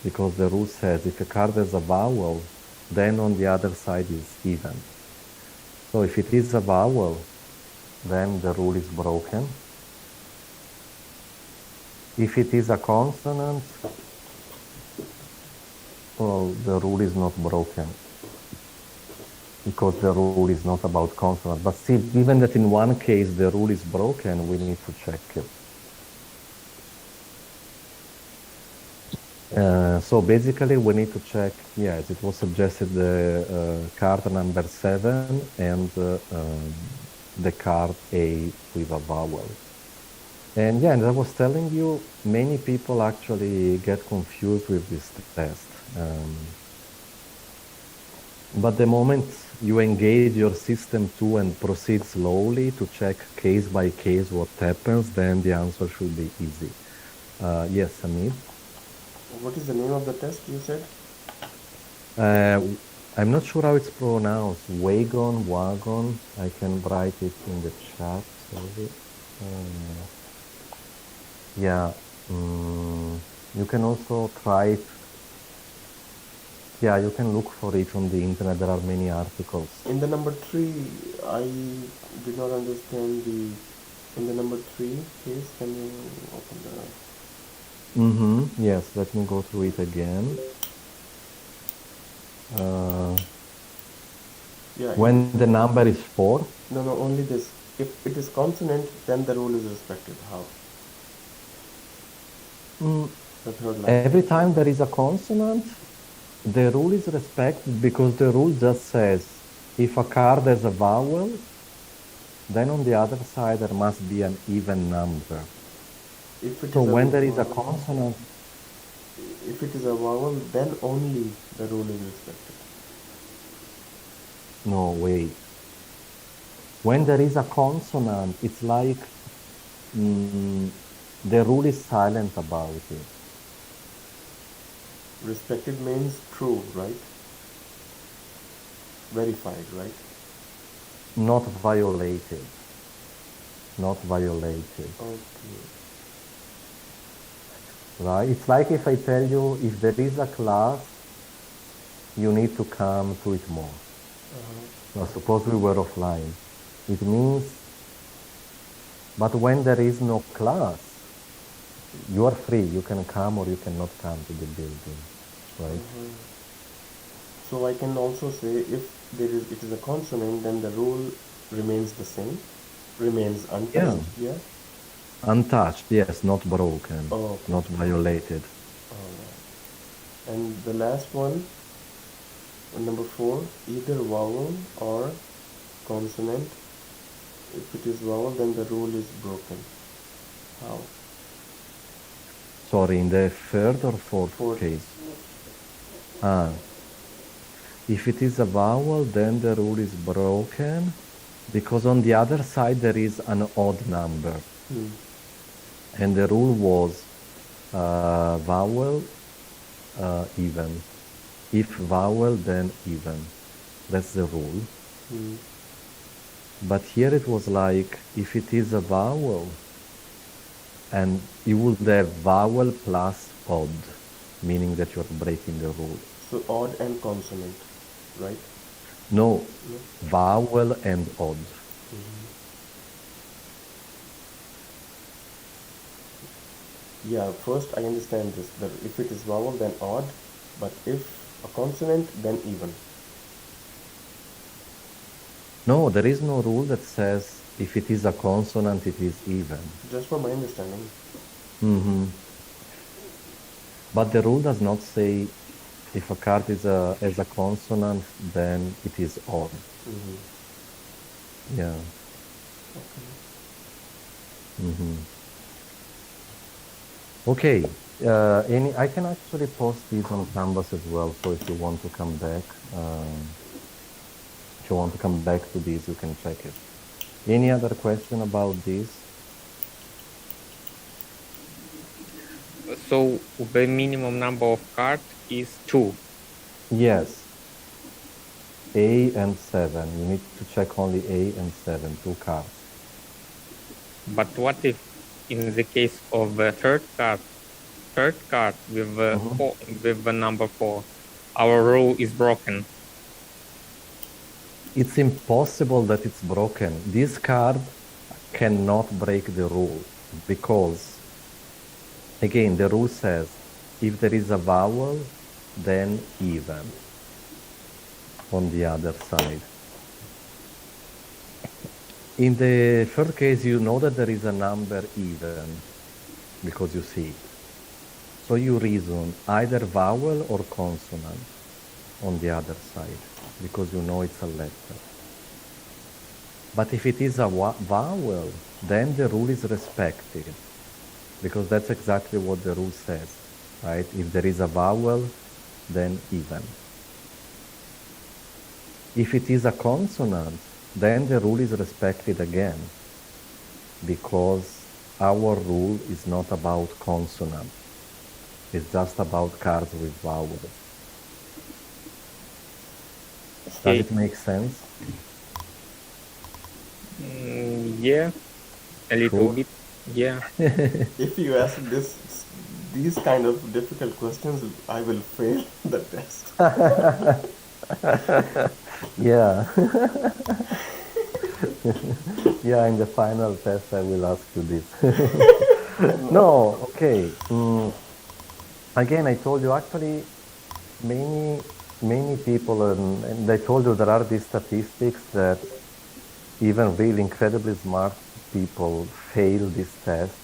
because the rule says if a card has a vowel, then on the other side is even. So if it is a vowel, then the rule is broken. If it is a consonant, well, the rule is not broken because the rule is not about consonant. But still, given that in one case the rule is broken, we need to check it. So basically we need to check, yes, it was suggested the card number 7 and the card A with a vowel. And yeah, and I was telling you, many people actually get confused with this test. But the moment you engage your system 2 and proceed slowly to check case by case what happens, then the answer should be easy. Yes, Samir? What is the name of the test you said? I'm not sure how it's pronounced. Wagon. I can write it in the chat. Sorry. Yeah. You can also try it. Yeah, you can look for it on the internet. There are many articles. In the number 3, I did not understand in the number 3 case, can you open the... Yes, let me go through it again. Yeah. When the number is 4? No, only this. If it is consonant, then the rule is respected. How? The third line. Every time there is a consonant, the rule is respected because the rule just says if a card has a vowel, then on the other side there must be an even number. So when there is a consonant... If it is a vowel, then only the rule is respected. No, wait. When there is a consonant, it's like the rule is silent about it. Respected means true, right? Verified, right? Not violated. Not violated. Okay. Right? It's like if I tell you if there is a class you need to come to it more. Now, suppose we were offline. It means, but when there is no class, you are free. You can come or you cannot come to the building, right? So I can also say if it is a consonant, then the rule remains the same, remains untouched. Yeah. Untouched, yes, not broken, Oh, okay. not violated. And the last one, number 4, either vowel or consonant. If it is vowel, then the rule is broken. How? Sorry, in the third or fourth case? If it is a vowel, then the rule is broken, because on the other side there is an odd number. And the rule was vowel, even. If vowel, then even. That's the rule. But here it was like, if it is a vowel, and you would have vowel plus odd, meaning that you're breaking the rule. So odd and consonant, right? No, vowel and odd. Yeah, first I understand this, that if it is vowel, then odd, but if a consonant, then even. No, there is no rule that says if it is a consonant, it is even. Just for my understanding. But the rule does not say if a card is as a consonant, then it is odd. Yeah. Okay. I can actually post these on Canvas as well. So if you want to come back, to these, you can check it. Any other question about this? So the minimum number of cards is 2. Yes. A and 7. You need to check only A and 7, 2 cards. But what if in the case of the third card with the number 4, our rule is broken? It's impossible that it's broken. This card cannot break the rule because, again, the rule says if there is a vowel, then even on the other side. In the third case, you know that there is a number even because you see it. So you reason either vowel or consonant on the other side because you know it's a letter. But if it is a vowel, then the rule is respected because that's exactly what the rule says, right? If there is a vowel, then even. If it is a consonant, then the rule is respected again because our rule is not about consonant. It's just about cards with vowels. Does it make sense? Yeah, a little bit. Yeah. If you ask these kind of difficult questions, I will fail the test. Yeah. Yeah, in the final test I will ask you this. No, okay. Again, I told you actually many people, and I told you there are these statistics that even really incredibly smart people fail this test.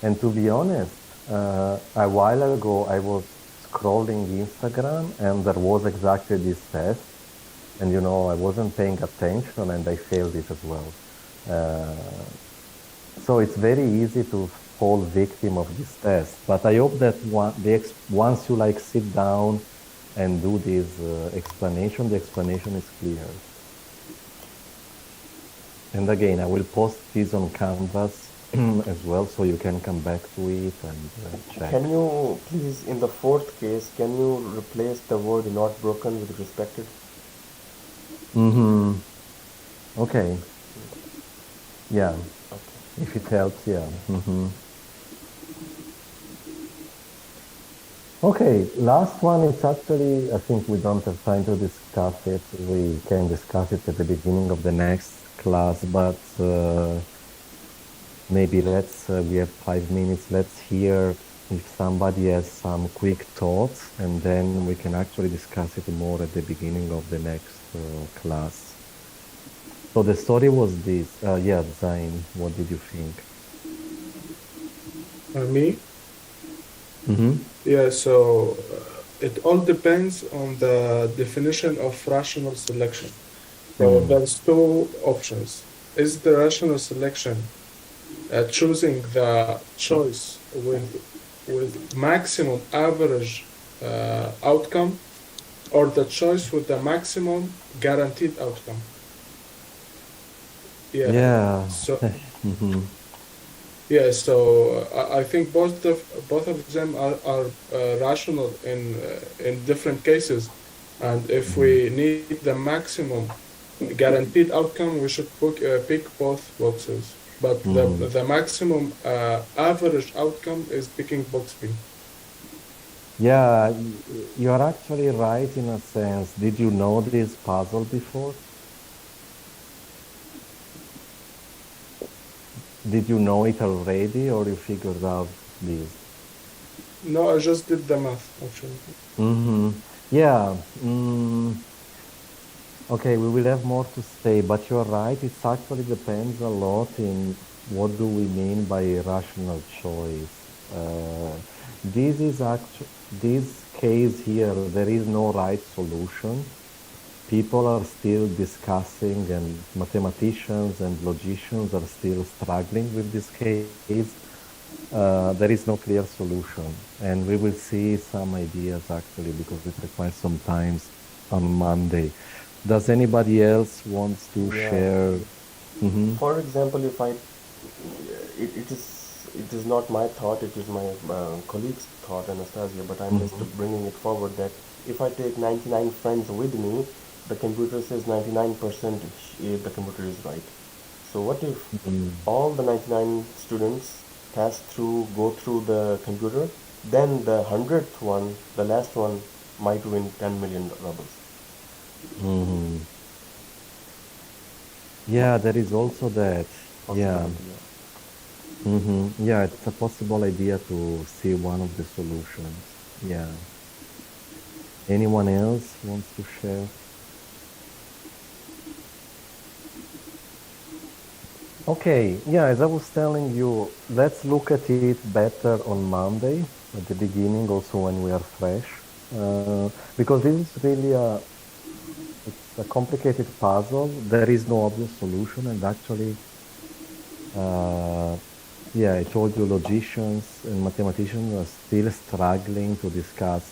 And to be honest, a while ago I was scrolling Instagram and there was exactly this test. And I wasn't paying attention and I failed it as well. So it's very easy to fall victim of this test. But I hope that once you sit down and do this explanation, the explanation is clear. And again, I will post this on Canvas as well, so you can come back to it and check. Can you please, in the fourth case, can you replace the word not broken with respected? Okay. Yeah. Okay. If it helps, yeah. Okay, last one is actually, I think we don't have time to discuss it. We can discuss it at the beginning of the next class, but maybe we have 5 minutes. Let's hear if somebody has some quick thoughts, and then we can actually discuss it more at the beginning of the next class. So the story was this. Yeah, Zain, what did you think? Me? Mm-hmm. Yeah, so it all depends on the definition of rational selection. So there's two options. Is the rational selection choosing the choice with maximum average outcome, or the choice with the maximum guaranteed outcome? Yeah. Yeah. So Mm-hmm. yeah, so I think both of them are rational in different cases, and if we need the maximum guaranteed outcome, we should pick both boxes. But the maximum average outcome is picking box B. Yeah, you are actually right in a sense. Did you know this puzzle before? Did you know it already, or you figured out this? No, I just did the math actually. Mm-hmm. Yeah. Okay, we will have more to say, but you're right. It actually depends a lot in what do we mean by rational choice. This is this case here. There is no right solution. People are still discussing, and mathematicians and logicians are still struggling with this case. There is no clear solution, and we will see some ideas actually because it requires some time on Monday. Does anybody else wants to Yeah. share? Mm-hmm. For example, if it is not my thought, it is my colleague's thought, Anastasia, but I'm just bringing it forward that if I take 99 friends with me, the computer says 99% the computer is right. So what if all the 99 students go through the computer, then the 100th one, the last one, might win 10 million rubles. Mm-hmm. Yeah, there is also that. Yeah. Mm-hmm. Yeah, it's a possible idea to see one of the solutions. Yeah. Anyone else wants to share? Okay, yeah, as I was telling you, let's look at it better on Monday at the beginning, also when we are fresh, because this is really it's a complicated puzzle. There is no obvious solution, and actually, yeah, I told you logicians and mathematicians are still struggling to discuss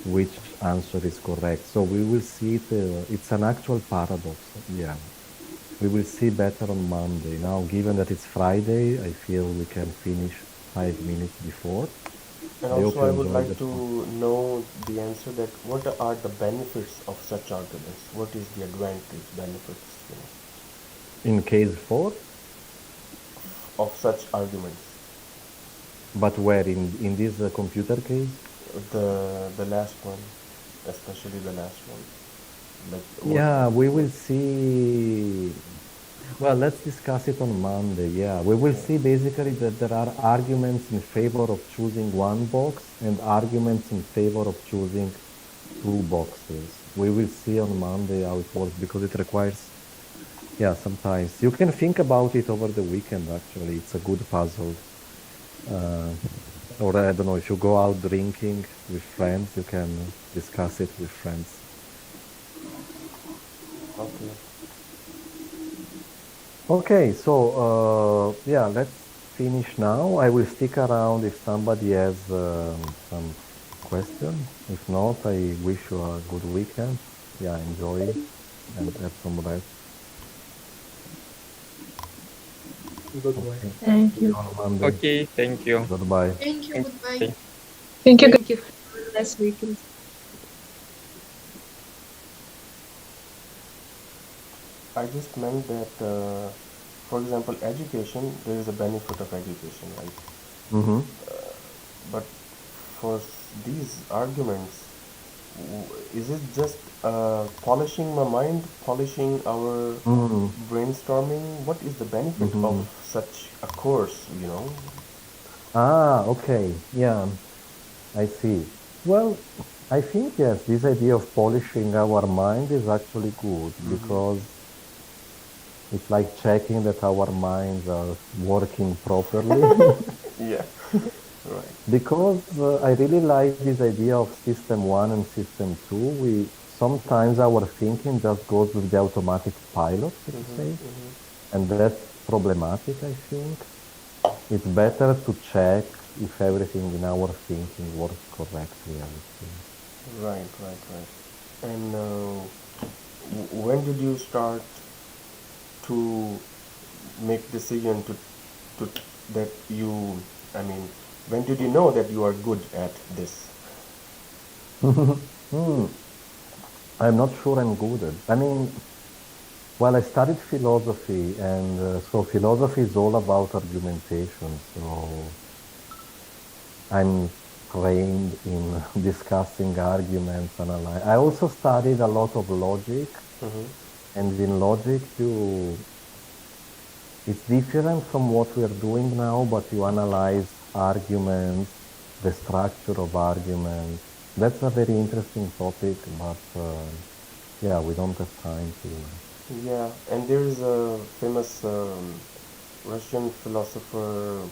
which answer is correct. So we will see it, it's an actual paradox, yeah. We will see better on Monday. Now, given that it's Friday, I feel we can finish 5 minutes before. And also I would like to know the answer that what are the benefits of such arguments? What is the advantage, benefits, In case 4? of such arguments? But where? In this computer case? The last one, especially the last one. Yeah, we will see. Well, let's discuss it on Monday. Yeah, we will see basically that there are arguments in favor of choosing one box and arguments in favor of choosing 2 boxes. We will see on Monday how it works because it requires, yeah, sometimes you can think about it over the weekend. Actually, it's a good puzzle. Or I don't know, if you go out drinking with friends, you can discuss it with friends. Okay. Okay, so yeah, let's finish now. I will stick around if somebody has some question. If not, I wish you a good weekend. Yeah, enjoy and have some rest. Goodbye. Okay. Thank you. See on Monday. Okay, thank you. Goodbye. Thank you. Goodbye. Thank you. Thank you for the last weekend. I just meant that, for example, education, there is a benefit of education, right? Mm-hmm. But for these arguments, is it just polishing my mind, polishing our Mm, brainstorming? What is the benefit of such a course, you know? okay. Yeah, I see. Well, I think, yes, this idea of polishing our mind is actually good because it's like checking that our minds are working properly. Yeah, right. Because I really like this idea of system one and system two. We sometimes our thinking just goes with the automatic pilot, so to say, and that's problematic, I think. It's better to check if everything in our thinking works correctly, I would say. Right, right, right. And when did you start to make decision to that you, I mean, when did you know that you are good at this? Hmm, I'm not sure I'm good at. I mean, well, I studied philosophy, and so philosophy is all about argumentation. So I'm trained in discussing arguments, analyze. I also studied a lot of logic, and in logic, it's different from what we are doing now, but you analyze arguments, the structure of arguments. That's a very interesting topic, but yeah, we don't have time to. Yeah, and there is a famous Russian philosopher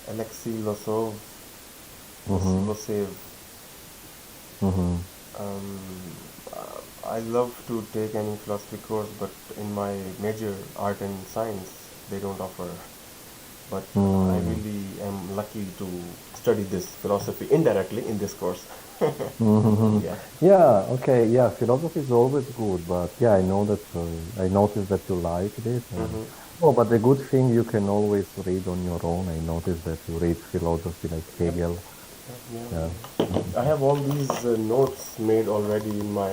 Alexei Mm-hmm, Losev. mm-hmm, Um, I love to take any philosophy course, but in my major, art and science, they don't offer. But I mm, really am lucky to study this philosophy indirectly in this course. mm-hmm. Yeah. Yeah, okay, yeah, philosophy is always good, but yeah, I know that I noticed that you liked it. And, oh, but the good thing you can always read on your own. I noticed that you read philosophy like Yep. Hegel. Yeah. Yeah. I have all these notes made already in my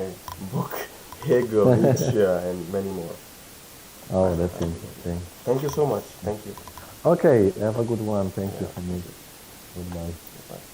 book, Hegel, Nietzsche, and many more. Oh, that's interesting. Thank you so much. Thank you. Okay, have a good one. Thank you Yeah, for thank me. you. Goodbye. Bye.